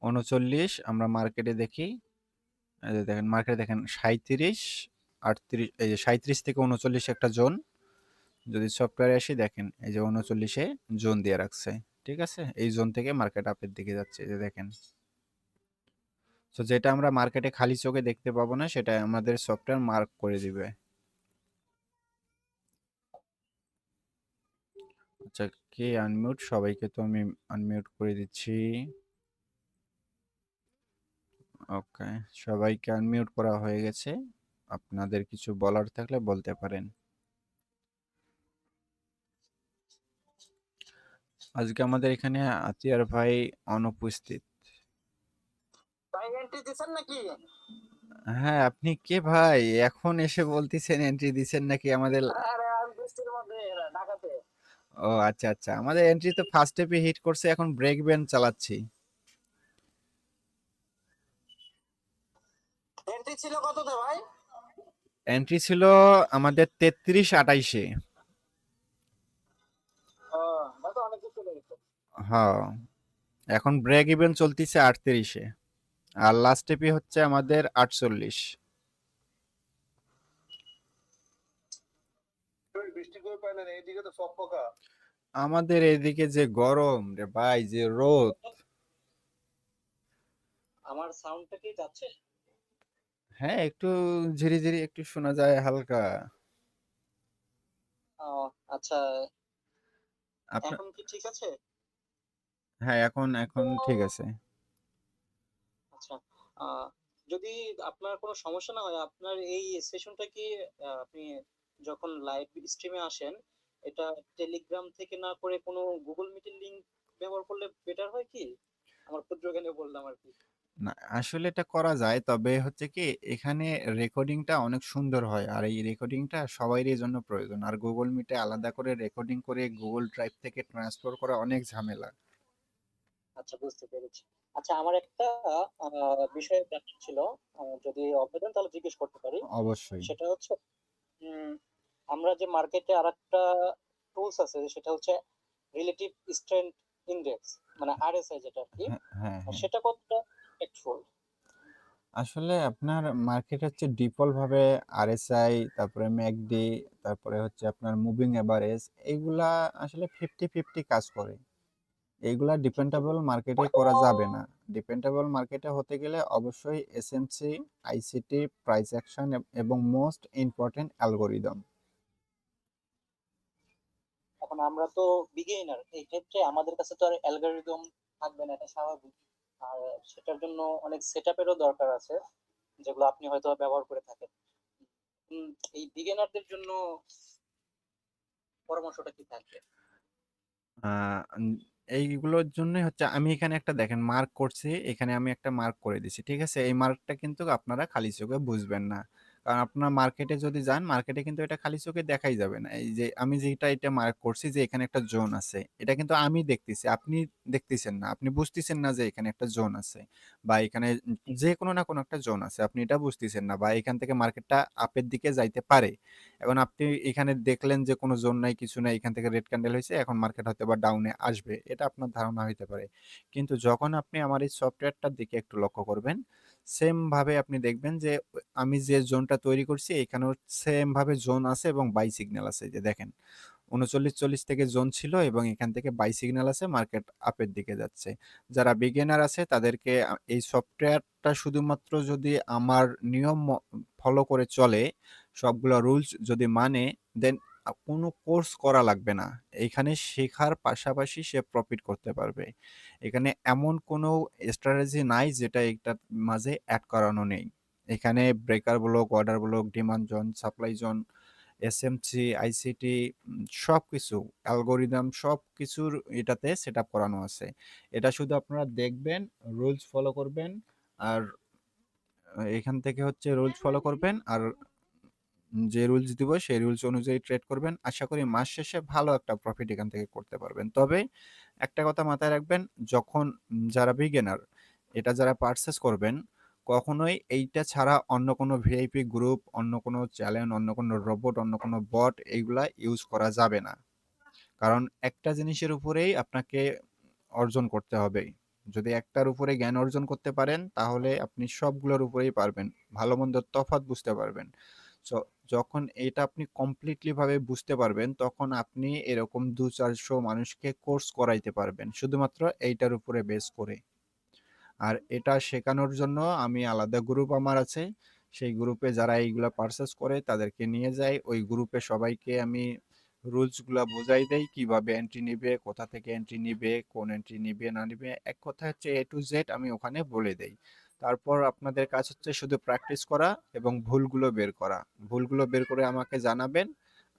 39। আমরা মার্কেটে দেখি, এই যে দেখেন মার্কেটে দেখেন 37, 38, এই যে 37 থেকে 39 একটা জোন। যদি সফটওয়্যারে আসি দেখেন এই যে 39-এ জোন দিয়ে রাখছে। ঠিক আছে, এই জোন থেকে মার্কেট আপের দিকে যাচ্ছে, এই যে দেখেন। তো যেটা আমরা মার্কেটে খালি চোখে দেখতে পাবো না, সেটা আমাদের সফটওয়্যার মার্ক করে দিবে। আচ্ছা, কে আনমিউট? সবাইকে তো আমি আনমিউট করে দিচ্ছি। ওকে, সবাইকে আনমিউট করা হয়ে গেছে। আপনাদের কিছু বলার থাকলে বলতে পারেন। আজকে আমাদের এখানে আতিয়ার ভাই অনুপস্থিত। ভাই এন্ট্রি দিছেন নাকি? হ্যাঁ, আপনি কে ভাই? এখন এসে বলতেছেন এন্ট্রি দিছেন নাকি আমাদের? আরে আমি বৃষ্টির মধ্যে ঢাকাতে। ও আচ্ছা আচ্ছা, আমাদের এন্ট্রি তো ফার্স্ট স্টেপে হিট করছে, এখন ব্রেক ইভেন চালাচ্ছি। এন্ট্রি ছিল কততে ভাই? এন্ট্রি ছিল আমাদের 33-28-এ। ও, ভাই তো অনেক কিছু চলে গেছে। হ্যাঁ, এখন ব্রেক ইভেন চলতেছে 38-এ। আর লাস্ট স্টেপে হচ্ছে আমাদের 48। বৃষ্টি করে নেন, এইদিকে তো ফকফকা। আমাদের এদিকে যে গরম রে ভাই, যে রোদ। আমার সাউন্ডটা কি যাচ্ছে? হ্যাঁ, একটু ঝিরি ঝিরি একটু শোনা যায় হালকা। আচ্ছা, আপনার, এখন কি ঠিক আছে? হ্যাঁ, এখন এখন ঠিক আছে। আচ্ছা, আহ, যদি আপনার কোনো সমস্যা না হয়, আপনার এই সেশনটা কি আপনি যখন লাইভ স্ট্রিমে আসেন, এটা টেলিগ্রাম থেকে না করে কোনো গুগল মিটের লিংক ব্যবহার করলে বেটার হয় কি? আমার ক্ষুদ্র জ্ঞানে বললাম আর কি। না, আসলে এটা করা যায়, তবে হচ্ছে কি, এখানে রেকর্ডিংটা অনেক সুন্দর হয়, আর এই রেকর্ডিংটা সবাইয়ের জন্য প্রয়োজন। আর গুগল মিটে আলাদা করে রেকর্ডিং করে গুগল ড্রাইভ থেকে ট্রান্সফার করা অনেক ঝামেলা। আচ্ছা, বুঝতে পেরেছি। আচ্ছা, আমার একটা বিষয়ে জানার ছিল, যদি অজ্ঞাত হন তাহলে জিজ্ঞেস করতে পারি। অবশ্যই। সেটা হচ্ছে, উম, আমরা যে মার্কেটে আর একটা টুলস আছে, সেটা হচ্ছে রিলেটিভ স্ট্রেংথ ইন্ডেক্স, মানে আরএসআই যেটা আর কি। হ্যাঁ, হ্যাঁ, হ্যাঁ। সেটা কতটা ইফেক্টফুল? আসলে আপনার মার্কেট হচ্ছে ডিফল্ট ভাবে আরএসআই, তারপরে ম্যাকডি, তারপরে হচ্ছে আপনার মুভিং এভারেজ, এইগুলা আসলে 50-50 কাজ করে। এইগুলা কিন্তু ডিপেন্ডেবল মার্কেটে করা যাবে না। ডিপেন্ডেবল মার্কেটে হতে গেলে অবশ্যই এসএমসি, আইসিটি, প্রাইস অ্যাকশন এবং মোস্ট ইম্পর্টেন্ট অ্যালগোরিদম। এখন আমরা তো বিগিনার, এই ক্ষেত্রে আমাদের কাছে তো আর অ্যালগরিদম থাকবে না, এটা স্বাভাবিক। আর সেটার জন্য অনেক সেটআপেরও দরকার আছে, যেগুলো আপনি হয়তো ব্যবহার করে থাকেন। উম, এই বিগিনারদের জন্য পরামর্শটা কি থাকবে? আহ, উম, এইগুলোর জন্য হচ্ছে আমি এখানে একটা দেখেন মার্ক করছি, এখানে আমি একটা মার্ক করে দিছি, ঠিক আছে? এই মার্কটা কিন্তু আপনারা খালি চোখে বুঝবেন না, কারণ আপনার মার্কেটে যদি যান, মার্কেটে কিন্তু এটা খালি চোখে দেখাই যাবে না। এই যে আমি যেটা এটা মার্ক করছি যে এখানে একটা জোন আছে, এটা কিন্তু আমি দেখতেছি, আপনি দেখতেছেন না, আপনি বুঝতেছেন না যে এখানে একটা জোন আছে, বা এখানে যে কোনো না কোনো একটা জোন আছে, আপনি এটা বুঝতেছেন না, বা এখান থেকে মার্কেটটা আপের দিকে যাইতে পারে। এখন আপনি এখানে দেখলেন যে কোনো জোন নাই, কিছু নাই, এখান থেকে রেড ক্যান্ডেল হয়েছে, এখন মার্কেট হয়তো বা ডাউনে আসবে, এটা আপনার ধারণা হইতে পারে। কিন্তু যখন আপনি আমার এই সফটওয়্যারটার দিকে একটু লক্ষ্য করবেন, সেম ভাবে আপনি দেখবেন যে আমি যে জোনটা তৈরি করছি এখানেও সেম ভাবে জোন আছে এবং বাই সিগন্যাল আছে। এই যে দেখেন, 39-40 থেকে জোন ছিল এবং এখান থেকে বাই সিগন্যাল আছে, মার্কেট আপের দিকে যাচ্ছে। যারা বিগিনার আছে তাদেরকে এই সফটওয়্যারটা শুধুমাত্র যদি আমার নিয়ম ফলো করে চলে, সবগুলো রুলস যদি মানে, দেন কোনো কোর্স করা লাগবে না। এখানে শেখার পাশাপাশি সে প্রফিট করতে পারবে। এখানে এমন কোনো স্ট্র্যাটেজি নাই যেটা এটার মাঝে অ্যাড করানো নেই। এখানে breaker block, order block, demand zone, supply zone, SMC, ICT, সবকিছু, অ্যালগোরিদম সবকিছুর এটাতে সেট আপ করানো আছে। এটা শুধু আপনারা দেখবেন, রুলস ফলো করবেন, আর এখান থেকে হচ্ছে রুলস ফলো করবেন, আর যে রুলস দিব সেই রুলস অনুযায়ী ট্রেড করবেন। আশা করি মাস শেষে ভালো একটা প্রফিট এখান থেকে করতে পারবেন। তবে একটা কথা মাথায় রাখবেন, যখন যারা বিগিনার এটা যারা পারচেস করবেন, কখনোই এইটা ছাড়া অন্য কোনো ভিআইপি গ্রুপ, অন্য কোনো চ্যানেল, অন্য কোনো রোবট, অন্য কোনো বট এইগুলা ইউজ করা যাবে না। কারণ একটা জিনিসের উপরেই আপনাকে অর্জন করতে হবে। যদি একটার উপরে জ্ঞান অর্জন করতে পারেন তাহলে আপনি সবগুলোর উপরেই পারবেন, ভালো মন্দ তফাৎ বুঝতে পারবেন। সো যখন এটা আপনি কমপ্লিটলি ভাবে বুঝতে পারবেন, তখন আপনি এরকম 200-400 মানুষকে কোর্স করাইতে পারবেন শুধুমাত্র এইটার উপরে বেস করে। আর এটা শেখানোর জন্য আমি আলাদা গ্রুপ আমার আছে, সেই গ্রুপে যারা এইগুলা পারচেস করে তাদেরকে নিয়ে যাই, ওই গ্রুপে সবাইকে আমি রুলস গুলা বোঝাই দেই, কিভাবে এন্ট্রি নিবে, কোথা থেকে এন্ট্রি নিবে, কোন এন্ট্রি নিবে না নিবে, এক কথা হচ্ছে এ টু জেড আমি ওখানে বলে দেই। তারপর আপনাদের কাজ হচ্ছে শুধু প্র্যাকটিস করা এবং ভুলগুলো বের করা। ভুলগুলো বের করে আমাকে জানাবেন,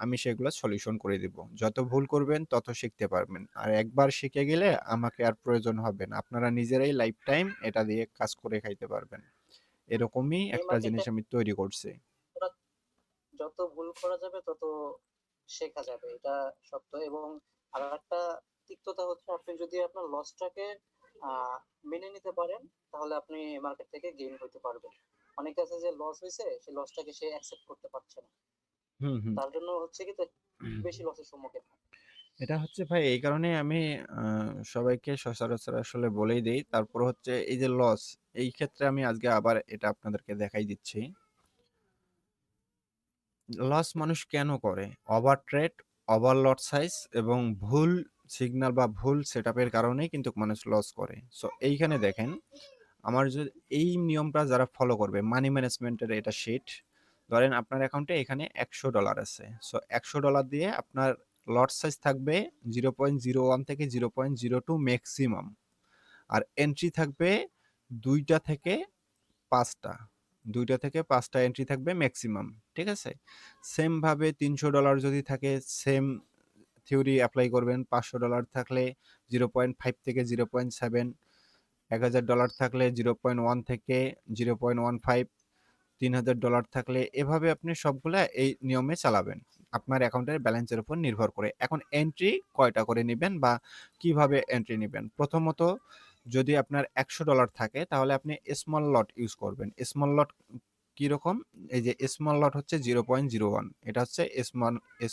আমি সেগুলো সলিউশন করে দিব। যত ভুল করবেন তত শিখতে পারবেন, আর একবার শিখে গেলে আমাকে আর প্রয়োজন হবে না, আপনারা নিজেরাই লাইফ টাইম এটা দিয়ে কাজ করে খাইতে পারবেন। এরকমই এই একটা মার্কেটে জিনিস আমি তৈরি করছি। যত ভুল করা যাবে তত শেখা যাবে, এটা সত্য। এবং আর একটা তিক্ততা হচ্ছে, আপনি যদি আপনার লসটাকে মেনে নিতে পারেন, তাহলে আপনি মার্কেট থেকে গেইন করতে পারবেন। অনেকে আছে যে লস হয়েছে, সেই লসটাকে সে অ্যাকসেপ্ট করতে পারছে না, হুম, হুম। তার জন্য হচ্ছে কি, তো বেশি লসের সম্মুখীন হয়। এটা হচ্ছে ভাই এই কারণে আমি সবাইকে সচরাচর আসলে বলেই দেই। তারপর হচ্ছে এই যে লস, এই ক্ষেত্রে আমি আজকে আবার এটা আপনাদেরকে দেখাই দিচ্ছি। লস মানুষ কেন করে? ওভার ট্রেড, ওভার লট সাইজ এবং ভুল সিগন্যাল বা ভুল সেটআপের কারণেই কিন্তু মানুষ লস করে। সো এইখানে দেখেন আমার যদি এই নিয়মটা যারা ফলো করবে মানি ম্যানেজমেন্টের এটা শিট। ধরেন আপনার অ্যাকাউন্টে এখানে $100 আছে। সো $100 দিয়ে আপনার লট সাইজ থাকবে 0.01 থেকে 0.02 ম্যাক্সিমাম। আর এন্ট্রি থাকবে 2টা থেকে 5টা। 2টা থেকে 5টা এন্ট্রি থাকবে ম্যাক্সিমাম। ঠিক আছে? সেম ভাবে $300 যদি থাকে সেম থিওরি অ্যাপ্লাই করবেন। $500 থাকলে 0.5 থেকে 0.7, $1000 থাকলে 0.1 থেকে 0.15, $3000 থাকলে এভাবে আপনি সবগুলা এই নিয়মে চালাবেন আপনার অ্যাকাউন্টের ব্যালেন্সের উপর নির্ভর করে। এখন এন্ট্রি কয়টা করে নেবেন বা কিভাবে এন্ট্রি নেবেন? প্রথমত যদি আপনার $100 থাকে তাহলে আপনি স্মল লট ইউজ করবেন। স্মল লট কিরকম? এই যে স্মল লট হচ্ছে 0.01, এটা হচ্ছে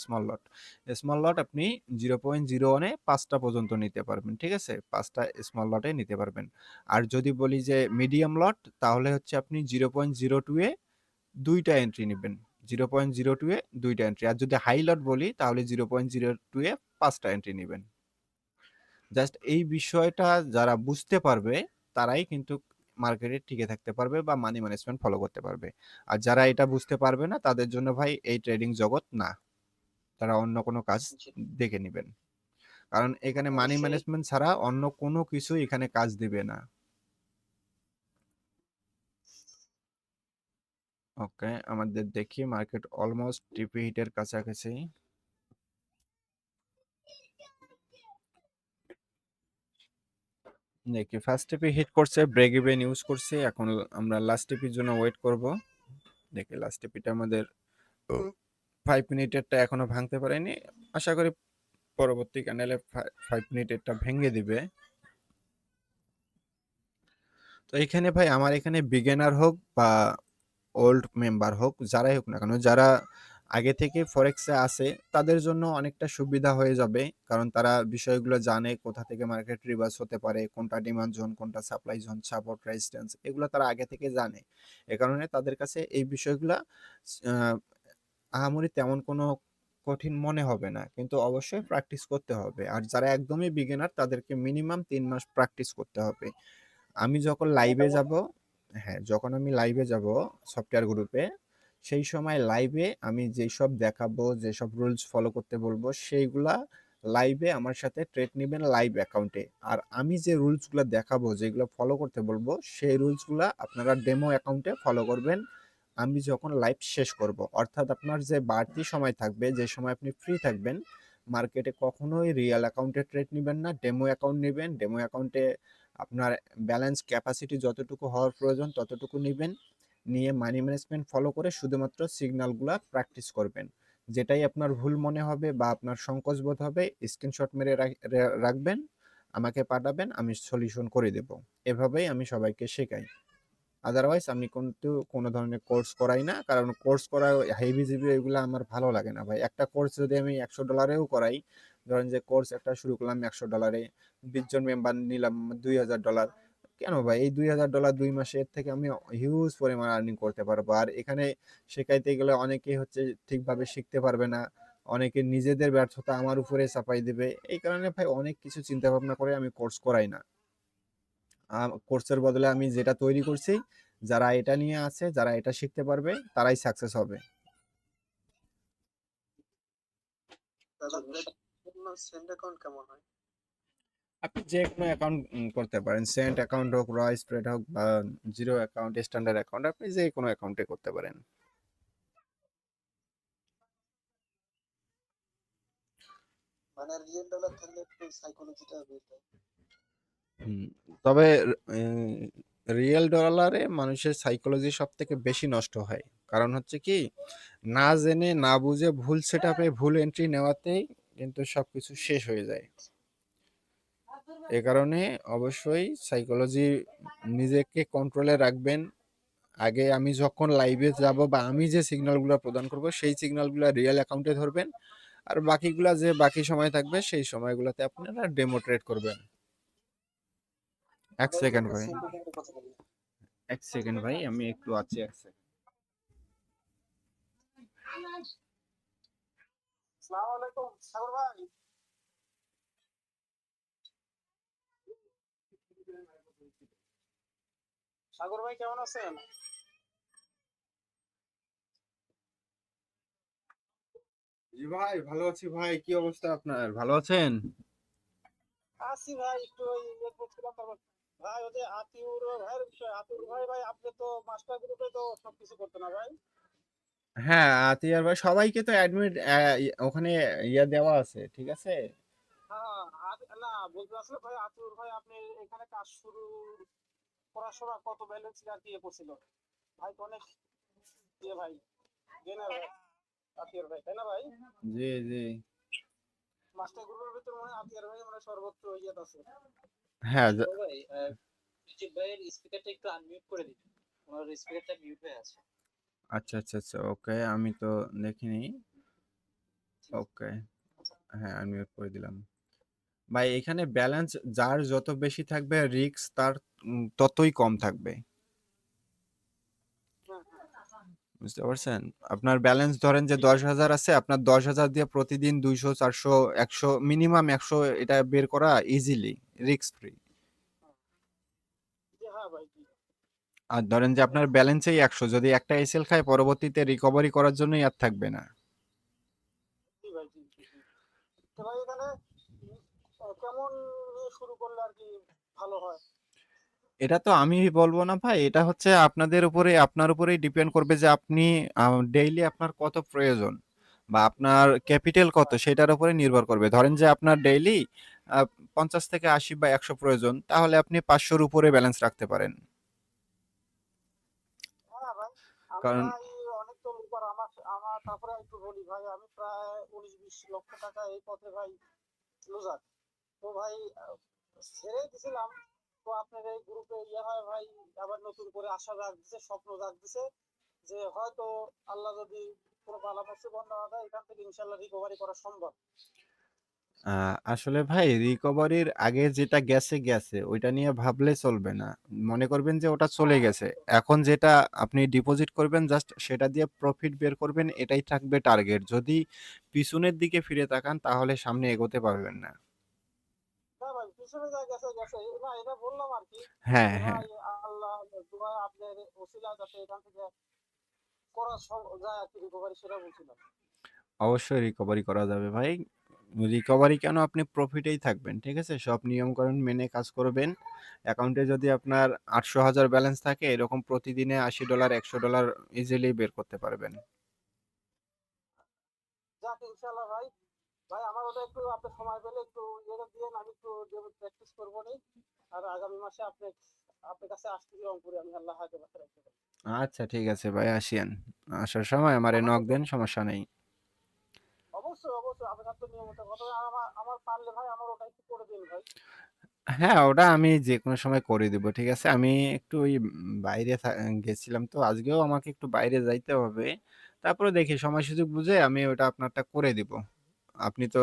স্মল লট। স্মল লট আপনি 0.01 এ 5টা পর্যন্ত নিতে পারবেন। ঠিক আছে? 5টা স্মল লটে নিতে পারবেন। আর যদি বলি যে মিডিয়াম লট তাহলে হচ্ছে আপনি 0.02 এ 2টা এন্ট্রি নিবেন। 0.02 এ 2টা এন্ট্রি। আর যদি হাই লট বলি তাহলে 0.02 এ 5টা এন্ট্রি নিবেন। জাস্ট এই বিষয়টা যারা বুঝতে পারবে তারাই কিন্তু মার্কেটে টিকে থাকতে পারবে বা মানি ম্যানেজমেন্ট ফলো করতে পারবে। আর যারা এটা বুঝতে পারবে না তাদের জন্য ভাই এই ট্রেডিং জগৎ না। তারা অন্য কোনো কাজ জি, দেখে নিবেন। কারণ এখানে মানি অবশ্যই। ম্যানেজমেন্ট ছাড়া অন্য কোনো কিছুই এখানে কাজ দিবে না। ওকে, আমাদের দেখি মার্কেট অলমোস্ট টিপি হিটের কাছাকাছি। দেখি ফার্স্ট টিপি হিট করছে, ব্রেক ইভেন ইউজ করছে। এখন আমরা লাস্ট টিপির জন্য ওয়েট করব। দেখি লাস্ট টিপিটা আমাদের 5 মিনিটেরটা এখনো ভাঙতে পারেনি। আশা করি পরবর্তী ক্যান্ডেলে 5 মিনিটেরটা ভেঙে দিবে। তো এখানে ভাই আমার এখানে বিগিনার হোক বা ওল্ড মেম্বার হোক যারাই হোক না কেন, যারা আগে থেকে ফরেক্সে আছে তাদের জন্য অনেকটা সুবিধা হয়ে যাবে। কারণ তারা বিষয়গুলো জানে কোথা থেকে মার্কেট রিভার্স হতে পারে, কোনটা ডিমান্ড জোন, কোনটা সাপ্লাই জোন, সাপোর্ট রেজিস্ট্যান্স, এগুলো তারা আগে থেকে জানে। এ কারণে তাদের কাছে এই বিষয়গুলা আহ, আহামরি তেমন কোনো কঠিন মনে হবে না, কিন্তু অবশ্যই প্র্যাকটিস করতে হবে। আর যারা একদমই বিগিনার তাদেরকে মিনিমাম 3 মাস প্র্যাকটিস করতে হবে। আমি যখন লাইভে যাব, হ্যাঁ যখন আমি লাইভে যাব সফটওয়্যার গ্রুপে, সেই সময় লাইভে আমি যেসব দেখাবো, যেসব রুলস ফলো করতে বলবো সেইগুলা লাইভে আমার সাথে ট্রেড নেবেন লাইভ অ্যাকাউন্টে। আর আমি যে রুলসগুলো দেখাবো, যেগুলো ফলো করতে বলবো, সেই রুলসগুলা আপনারা ডেমো অ্যাকাউন্টে ফলো করবেন আমি যখন লাইভ শেষ করব। অর্থাৎ আপনার যে বাড়তি সময় থাকবে, যে সময় আপনি ফ্রি থাকবেন, মার্কেটে কখনোই রিয়েল অ্যাকাউন্টে ট্রেড নেবেন না, ডেমো অ্যাকাউন্ট নেবেন। ডেমো অ্যাকাউন্টে আপনার ব্যালেন্স ক্যাপাসিটি যতটুকু হওয়ার প্রয়োজন ততটুকু নেবেন, নিয়ে মানি ম্যানেজমেন্ট ফলো করে শুধুমাত্র সিগন্যালগুলো প্র্যাকটিস করবেন। যেটাই আপনার ভুল মনে হবে বা আপনার সংকোচ বোধ হবে স্ক্রিনশট মেরে রাখবেন, আমাকে পাঠাবেন, আমি সলিউশন করে দেব। এভাবেই আমি সবাইকে শেখাই। আদারওয়াইজ আমি কিন্তু কোনো ধরনের কোর্স করাই না, কারণ কোর্স করা হেভি জিবি এগুলো আমার ভালো লাগে না ভাই। একটা কোর্স যদি আমি $100-এও করাই, ধরেন যে কোর্স একটা শুরু করলাম $100-এ, 20 জন মেম্বার নিলাম $2000, কেন ভাই এই $2000 2 মাসে এর থেকে আমি হিউজ পরিমাণ আর্নিং করতে পারবো। আর এখানে শেখাইতে গেলে অনেকেই হচ্ছে ঠিকভাবে শিখতে পারবে না, অনেকে নিজেদের ব্যর্থতা আমার উপরে চাপাই দেবে। এই কারণে ভাই অনেক কিছু চিন্তা ভাবনা করে আমি কোর্স করাই না। কোর্সের বদলে আমি যেটা তৈরি করছি, যারা এটা নিয়ে আছে, যারা এটা শিখতে পারবে তারাই সাকসেস হবে। দাদা জন্য সেন্ড অ্যাকাউন্ট কেমন হয়? আপনি যে কোনো অ্যাকাউন্ট করতে পারেন, সেন্ট অ্যাকাউন্ট হোক, র স্প্রেড হোক বা জিরো অ্যাকাউন্ট, স্ট্যান্ডার্ড অ্যাকাউন্ট, আপনি যে কোনো অ্যাকাউন্টে করতে পারেন। মানে রিয়েল ডলার থাকলে একটু সাইকোলজিটা বেটার। হুম, তবে রিয়েল ডলারে মানুষের সাইকোলজি সব থেকে বেশি নষ্ট হয়। কারণ হচ্ছে কি, না জেনে না বুঝে ভুল সেট আপে ভুল এন্ট্রি নেওয়াতেই কিন্তু সবকিছু শেষ হয়ে যায়। এ কারণে অবশ্যই সাইকোলজি নিজেকে কন্ট্রোলে রাখবেন। আগে আমি যখন লাইভে যাব বা আমি যে সিগন্যালগুলো প্রদান করব সেই সিগন্যালগুলো রিয়েল অ্যাকাউন্টে ধরবেন। আর বাকিগুলা যে বাকি সময় থাকবে সেই সময়গুলোতে আপনারা ডেমো ট্রেড করবেন। এক ভাই সেকেন্ড একটা ভাই, সেন্ড অ্যাকাউন্টের কথা বলি। এক সেকেন্ড ভাই, আমি একটু আছি, এক সেকেন্ড। আসসালামু আলাইকুম সাগর ভাই। সাগর ভাই কেমন আছেন? জি ভাই, ভালো আছি ভাই। কি অবস্থা আপনার? ভালো আছেন? আছি ভাই, একটু ওই ইয়ে করছিলাম, তারপর ভাই ওই যে আতিউর ভাইয়ের বিষয়, আতিউর ভাই আপনি তো মাস্টার গ্রুপে তো সবকিছু করতেন না ভাই? হ্যাঁ, আতিয়ার ভাই সবাইকে তো অ্যাডমিট ওখানে ইয়া দেওয়া আছে, ঠিক আছে? হ্যাঁ, আর না বলতে আসলে ভাই, আতিউর ভাই আপনি এখানে কাজ শুরু করার সময় কত ব্যালেন্স আর কি ইয়ে করছিল ভাই, তো অনেক ইয়ে ভাই, গেনার ভাই আতিউর ভাই, তাই না ভাই? জি জি। মাস্টার গ্রুপের ভিতর মনে হয় আতিউর ভাই মানে সর্বোচ্চ ইয়েত আছে। হ্যাঁ ও ভাই, রিজিব ভাইয়ের স্পিকারটা একটু আনমিউট করে দিন, ওনার স্পিকারটা মিউট হয়ে আছে। আচ্ছা আচ্ছা আচ্ছা, ওকে, আমি তো দেখিনি। জি, জি। ওকে, হ্যাঁ আমি মিউট করে দিলাম। ভাই এখানে ব্যালেন্স যার যত বেশি থাকবে রিস্ক তার ততই কম থাকবে, হ্যাঁ হ্যাঁ। বুঝতে পারছেন? আপনার ব্যালেন্স ধরেন যে জি ভাই। 10,000 আছে, আপনার 10,000 দিয়ে প্রতিদিন 200 400 100 মিনিমাম 100 এটা বের করা ইজিলি রিস্ক ফ্রি। হ্যাঁ। জি হ্যাঁ ভাই, জি। আর ধরেন যে আপনার ব্যালেন্সেই 100, যদি একটা এসএল খায় পরবর্তীতে রিকভারি করার জন্যই আর থাকবে না। জি ভাই, জি জি জি। তো ভাই এখানে কেমন নিয়ে শুরু করলে আর কি ভালো হয়? এটা তো আমি বলবো না ভাই, এটা হচ্ছে আপনাদের উপরে, আপনার উপরেই ডিপেন্ড করবে যে আপনি ডেইলি আপনার কত প্রয়োজন বা আপনার ক্যাপিটাল কত, হ্যাঁ সেটার উপরে নির্ভর করবে। ধরেন যে আপনার ডেইলি 50 থেকে 80 বা 100 প্রয়োজন, তাহলে আপনি 500-র উপরে ব্যালেন্স রাখতে পারেন। হ্যাঁ ভাই, আমি কারণ ভাই অনেক তো উপর আমার আমার তারপরে একটু বলি ভাই, আমি প্রায় 19-20 লক্ষ টাকা এই পথে ভাই লুজার। তো ভাই ছেড়ে দিছিলাম। তো আপনার এই গ্রুপে ইয়ে হয় ভাই, আবার নতুন করে আশা রাখতেছে, স্বপ্ন রাখতেছে যে হয়তো আল্লাহ যদি কোনো বালা মুসিবত না দেয়, এখান থেকে ইনশাল্লাহ রিকভারি করা সম্ভব। আসলে ভাই রিকভারির আগে যেটা গেছে গেছে, ওইটা নিয়ে ভাবলে চলবে না। মনে করবেন যে ওটা চলে হ্যাঁ গেছে। ওটাই তো। এখন যেটা আপনি ডিপোজিট করবেন জাস্ট সেটা দিয়ে প্রফিট বের করবেন, এটাই থাকবে টার্গেট। যদি পিছনের দিকে ফিরে তাকান তাহলে সামনে এগোতে পারবেন না। না ভাই, পিছনে যা গেছে গেছে, না এটা বললাম আর কি, হ্যাঁ যে হ্যাঁ, ভাই আল্লাহ দোয়া আপনার ওসিলা যাতে এখান থেকে করা যায় আর কি রিকভারি, সেটা বলছিলাম। অবশ্যই রিকভারি করা যাবে ভাই। রিকভারি কেন, আপনি প্রফিটেই থাকবেন, ঠিক আছে? সব নিয়মকানুন মেনে কাজ করবেন। অ্যাকাউন্টে যদি আপনার 800,000 ব্যালেন্স থাকে, এরকম প্রতিদিনে $80 $100 ইজিলি বের করতে পারবেন। যাক ইনশাল্লাহ ভাই। ভাই আমার ওটা একটু আপনি সময় পেলে একটু ইয়ে দিয়ে, আমি একটু প্র্যাকটিস করবো নি। আর আগামী মাসে আপনার কাছে আসছি রংপুরে, আমি আল্লাহ হাতে বাঁচা রাখতে পারি। আচ্ছা ঠিক আছে ভাই, আসিয়েন। আসার সময় আমারে নক আমাকে তো দেন, সমস্যা নেই। অবশ্যই অবশ্যই আপনার তো নিয়মিত কথা, আমার আমার পারলে ভাই আমার ওটা একটু করে দিন ভাই। হ্যাঁ, ওটা আমি যেকোনো সময় করে দিব, ঠিক আছে? আমি একটু ওই বাইরে গেছিলাম তো, আজকেও আমাকে একটু বাইরে যাইতে হবে। তারপরে দেখি সময় সুযোগ বুঝে আমি ওটা আপনারটা করে দিব। আপনি তো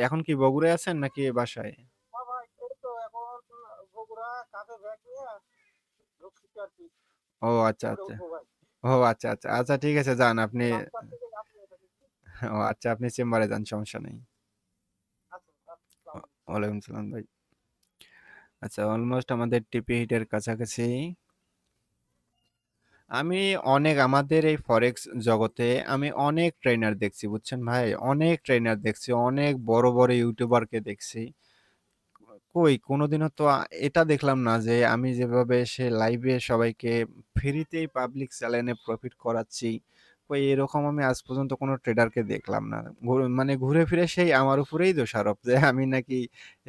এখন কি বগুড়ায় আছেন নাকি বাসায়? না ভাই, এই তো এখন বগুড়া কাঁধে ব্যাগ নিয়ে ঢুকছি আর কি, ও আচ্ছা উপরে আচ্ছা। উঠবো ভাই। ও আচ্ছা আচ্ছা আচ্ছা, ঠিক আছে যান আপনি। রাস্তার থেকে আপনি এটা দিচ্ছি। ও আচ্ছা, আপনি চেম্বারে যান, সমস্যা নেই। আচ্ছা আসসালামু আলাইকুম। ওয়ালাইকুম সালাম ভাই। আচ্ছা, অলমোস্ট আমাদের টিপি হিটের কাছাকাছি। আমি অনেক, আমাদের এই ফরেক্স জগতে আমি অনেক ট্রেনার দেখছি, বুঝছেন ভাই? অনেক ট্রেনার দেখছি, অনেক বড় বড় ইউটিউবারকে দেখছি। কই কোনোদিনও তো এটা দেখলাম না যে আমি যেভাবে সে লাইভে সবাইকে ফ্রিতেই পাবলিক চ্যানেলে প্রফিট করাচ্ছি। কই এরকম আমি আজ পর্যন্ত কোনো ট্রেডারকে দেখলাম না। মানে ঘুরে ফিরে সেই আমার উপরেই দোষারোপ যে আমি নাকি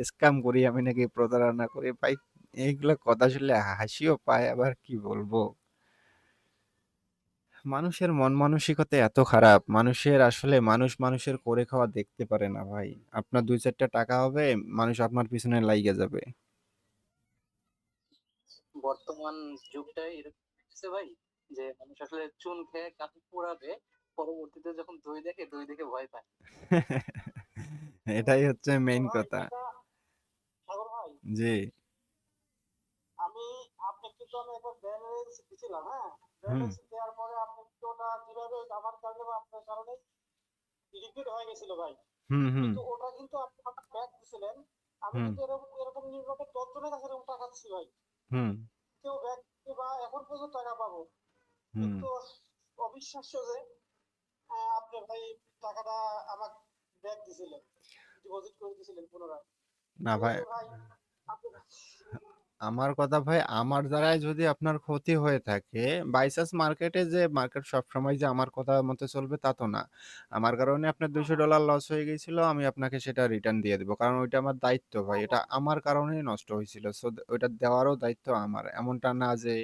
স্ক্যাম করি, আমি নাকি প্রতারণা করি। ভাই এইগুলো কথা শুনলে হাসিও পায়, আবার কি বলবো। মানুষের মন মানসিকতা এত খারাপ, মানুষের আসলে মানুষ মানুষের করে খাওয়া দেখতে পারে না ভাই। আপনার 2-4টা টাকা হবে, মানুষ আপনার পিছনে লাইগা যাবে। বর্তমান যুগটাই এরকম হচ্ছে ভাই, যে মানুষ আসলে চুন খেয়ে কাপড় পোড়াবে, পরবর্তীতে যখন দই দেখে ভয় পায়। এটাই হচ্ছে তো মেইন ভাই কথা। এটা সাগর ভাই, জি। আমি আপনাকে তো আমি একবার ব্যালেন্স দিছিলাম, হ্যাঁ হুম। ব্যালেন্স দেওয়ার পরে আপনি তো ওটা কিভাবে আমার কারণে বা আপনার কারণে লিকুইড হয়ে গেছিল ভাই। হুম হুম কিন্তু ওটা কিন্তু আপনি আমাকে ব্যাক দিছিলেন। আমি হুম কিন্তু এরকম এরকম নির্ভর 10 জনের কাছে এরকম টাকা দিচ্ছি ভাই। হুম কেউ ব্যাক বা এখন পর্যন্ত টাকা পাবো। হুম। কিন্তু অবিশ্বাস্য যে আপনি ভাই টাকাটা আমাকে ব্যাক দিছিলেন, ডিপোজিট করে দিছিলেন পুনরায়। না তাহলে ভাই, ভাই আপনি আমার কথা ভাই, আমার দ্বারাই যদি আপনার ক্ষতি হয়ে থাকে, বাইচান্স মার্কেটে যে মার্কেট সবসময় যে আমার কথা মতো চলবে তা তো না। আমার কারণে আপনার $200 লস হয়ে গেছিল, আমি আপনাকে সেটা রিটার্ন দিয়ে দেবো, কারণ ওইটা আমার দায়িত্ব ভাই, এটা আমার কারণেই নষ্ট হয়েছিল, সো ওইটা দেওয়ারও দায়িত্ব আমার। এমনটা না যে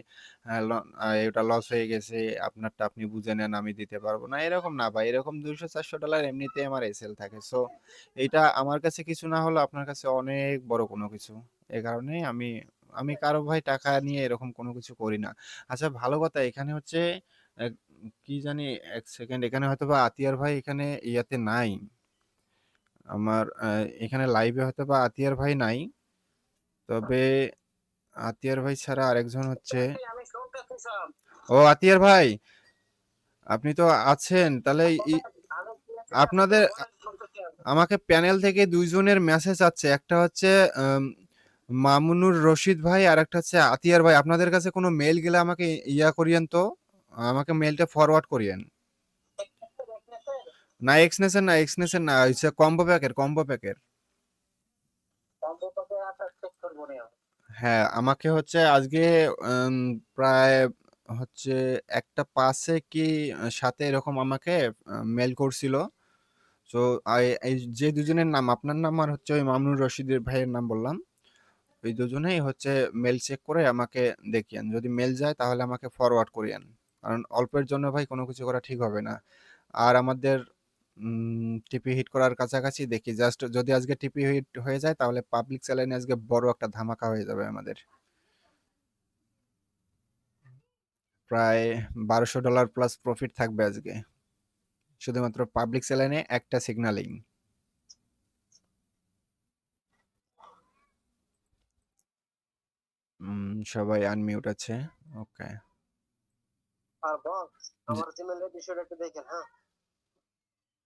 ওটা লস হয়ে গেছে, আপনারটা আপনি বুঝে নেন, আমি দিতে পারবো না, এরকম না ভাই। এরকম $200-400 এমনিতেই আমার এসএল থাকে, সো এটা আমার কাছে কিছু না হলো আপনার কাছে অনেক বড় কোনো কিছু। এ কারণে আমি আমি কারো ভাই টাকা নিয়ে এরকম কোনো কিছু করি না। আচ্ছা ভালো কথা, এখানে হচ্ছে এক- কি জানি, এক সেকেন্ড, এখানে হয়তো বা আতিয়ার ভাই এখানে ইয়াতে নাই, আমার এখানে লাইভে হয়তো বা আতিয়ার ভাই নাই, তবে আতিয়ার ভাই ছাড়া আরেকজন হচ্ছে। আমি শুনতেছিলাম। ও আতিয়ার ভাই, আপনি তো আছেন তাহলে আমি আপনাদের বলেন শুনতেছি আমি। আমাকে প্যানেল থেকে দুইজনের মেসেজ আছে, একটা হচ্ছে আম, মামুনুর রশিদ ভাই আর একটা হচ্ছে আতিয়ার ভাই। আপনাদের কাছে কোনো মেল গেলে আমাকে ইয়া করিয়েন তো, আমাকে মেলটা ফরওয়ার্ড করিয়েন। না এক্সনেসের না, এক্সনেসের না, হচ্ছে কম্বো প্যাকের, কম্বো প্যাকের। কম্পিউটারে আসার চেক করবো না। হ্যাঁ আমাকে হচ্ছে আজকে উম, প্রায় হচ্ছে 1টা 5-এ কি 7-এ এরকম আমাকে মেল করছিল। তো এই যে দুজনের নাম, আপনার নাম আর হচ্ছে ওই মামুনুর রশিদের ভাইয়ের নাম বললাম, ওই দুজনেই হচ্ছে মেল চেক করে আমাকে দেখিয়েন, যদি মেল যায় তাহলে আমাকে ফরওয়ার্ড করিয়েন, কারণ অল্পের জন্য ভাই কোনো কিছু করা ঠিক হবে না। আর আমাদের টিপি হিট করার কাছাকাছি দেখি, জাস্ট যদি আজকে টিপি হিট হয়ে যায় তাহলে পাবলিক চ্যানেলে আজকে বড় একটা ধামাকা হয়ে যাবে আমাদের, প্রায় $1200 প্লাস প্রফিট থাকবে আজকে, শুধুমাত্র পাবলিক চ্যানেলে একটা সিগন্যালিং। সবাই আনমিউট আছে, ওকে। আর বস, আমার জিমেলের বিষয়টা একটু দেখেন, হ্যাঁ।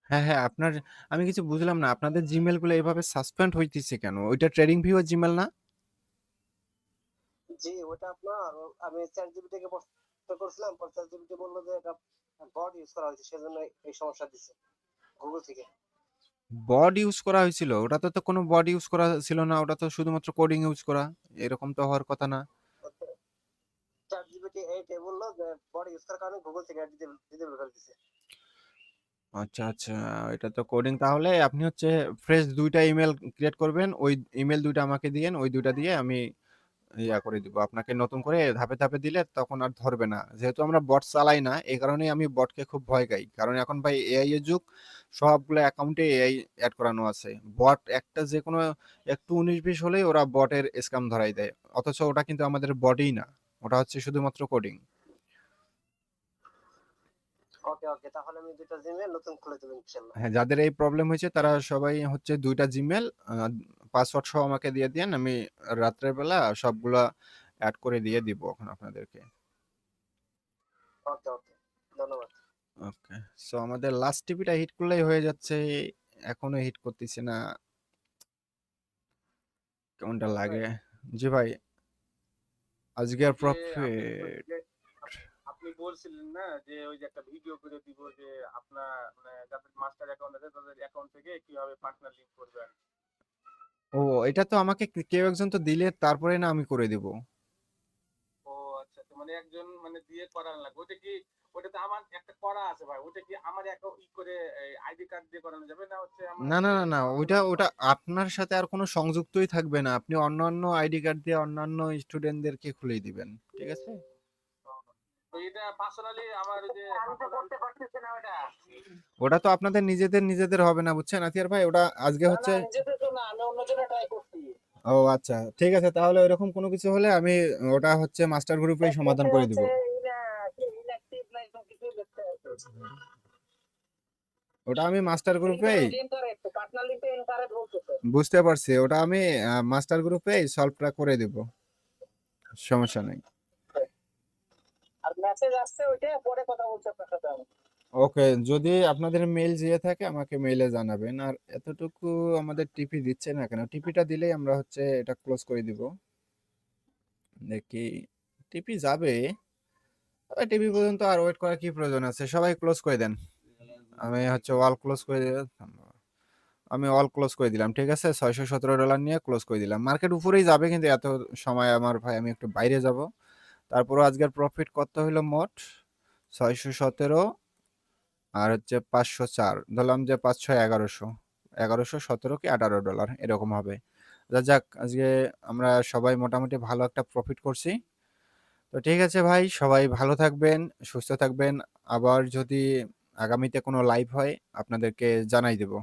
হ্যাঁ হ্যাঁ, আপনার, আমি কিছু বুঝলাম না, আপনাদের জিমেল গুলো এভাবে সাসপেন্ড হইতেছে কেন? ওইটা ট্রেডিং ভিউ এর জিমেল না? জি, ওটা আপনার আমি চ্যাট জিপিটি থেকে প্রশ্ন করছিলাম, পর চ্যাট জিপিটি বললো যে এটা বট ইউজ করা হয়েছে, সেজন্য এই সমস্যা দিচ্ছে গুগল থেকে। বড ইউজ করা হয়েছিল? ওটা তো কোনো বড ইউজ করা ছিল না, ওটা তো শুধুমাত্র কোডিং ইউজ করা, এরকম তো হওয়ার কথা না। চ্যাট জিপিটি এইটাই বললো যে বট ইউজ করার কারণে গুগল থেকে ডিসেবল করে দিচ্ছে। আচ্ছা আচ্ছা, এটা তো কোডিং, তাহলে আপনি হচ্ছে ফ্রেশ 2টা ইমেল ক্রিয়েট করবেন, ওই ইমেল 2টা আমাকে দিয়েন, ওই 2টা দিয়ে আমি ইয়া করে দিব আপনাকে, নতুন করে ধাপে ধাপে দিলে তখন আর ধরবে না, যেহেতু আমরা বট চালাই না, এই কারণেই আমি বটকে খুব ভয় পাই, কারণ এখন ভাই এআই এর যুগ, সবগুলো অ্যাকাউন্টে এআই অ্যাড করানো আছে। বট একটা যে কোনো একটু 19-20 হলেই ওরা বটের স্ক্যাম ধরাই দেয়, অথচ ওটা কিন্তু আমাদের বটই না, ওটা হচ্ছে শুধুমাত্র কোডিং। ওকে ওকে, তাহলে আমি দুটো জিমেল নতুন খুলে দেবো ইনশাল্লাহ। হ্যাঁ, যাদের এই প্রবলেম হয়েছে তারা সবাই হচ্ছে 2টা জিমেল পাসওয়ার্ড সহ আমাকে দিয়ে দেন, আমি রাত্রের বেলা সবগুলা অ্যাড করে দিয়ে দিব এখন আপনাদেরকে। ওকে ওকে, ধন্যবাদ। ওকে, সো আমাদের লাস্ট টিভিটা হিট করলেই হয়ে যাচ্ছে, এখনো হিট করতেছি না, কেমনটা লাগে? জি ভাই, আজকের ওই যে আপনি প্রফিট। আপনি বলছিলেন না যে ওই যে একটা ভিডিও করে দিব যে আপনার মানে যাদের মাস্টার অ্যাকাউন্ট আছে তাদের অ্যাকাউন্ট থেকে কিভাবে পার্টনার লিংক করবেন। ও, এটা তো আমাকে কেউ একজন তো দিলে তারপরে না আমি করে দিব। ও আচ্ছা, তো মানে একজন মানে দিয়ে করার লাগবে ওটা কি? ওটাতে আমার একটা করা আছে ভাই, ওটা কি আমার ই করে আইডি কার্ড দিয়ে করানো যাবে না হচ্ছে আমার না না যে না না, ওইটা পার্সোনাল? ওটা আপনার সাথে আর কোনো সংযুক্তই থাকবে না, আপনি অন্যান্য আইডি কার্ড দিয়ে অন্যান্য স্টুডেন্টদেরকে খুলে দিবেন, ঠিক আছে? তো এটা পার্সোনালি আমার ওই যে আমি তো করতে পারতেছি না ওটা। ওটা তো আপনাদের নিজেদের নিজেদের হবে না, বুঝছেন আতিয়ার ভাই, ওটা আজকে না না, হচ্ছে। নিজেদের তো না, আমি অন্য জন্য ট্রাই করছি। ও আচ্ছা, ঠিক আছে, তাহলে ওইরকম কোনো কিছু হলে আমি ওটা হচ্ছে মাস্টার গ্রুপেই সমাধান একটাতে করে দিব। হচ্ছে ইনঅ্যাক্টিভ না এরকম কিছু লিখতে আছে। ওটা আমি মাস্টার গ্রুপেই, ইনকারেক্ট ইনকারেক্ট, পার্টনার লিংকটা ইনকারেক্ট বলতেছে। বুঝতে পারছি, ওটা আমি মাস্টার গ্রুপেই সলভটা করে দিব, সমস্যা নেই। আর মেসেজ আসছে ওইটা, পরে কথা বলছি আপনার সাথে আমি। ওকে, যদি আপনাদের মেইল যেয়ে থাকে আমাকে মেইলে জানাবেন। আর এতটুকু আমাদের টিপি দিচ্ছে না কেন? টিপিটা দিলেই আমরা হচ্ছে এটা ক্লোজ করে দিব। দেখি টিপি যাবে। তবে টিপি পর্যন্ত আর ওয়েট করার কি প্রয়োজন আছে? সবাই ক্লোজ করে দেন। আমি হচ্ছে অল ক্লোজ করে আমি অল ক্লোজ করে দিলাম। ঠিক আছে? $617 নিয়ে ক্লোজ করে দিলাম। মার্কেট উপরেই যাবে কিন্তু এত সময় আমার ভাই আমি একটু বাইরে যাব। তারপরও আজকের প্রফিট কত হইলো মোট? 617 আর হচ্ছে 504, ধরলাম যে 5-6 1100, 1117 কি $18 এরকম হবে। যাক আজকে আমরা সবাই মোটামুটি ভালো একটা প্রফিট করছি। তো ঠিক আছে ভাই, সবাই ভালো থাকবেন, সুস্থ থাকবেন। আবার যদি আগামীতে কোনো লাইভ হয় আপনাদেরকে জানাই দেব।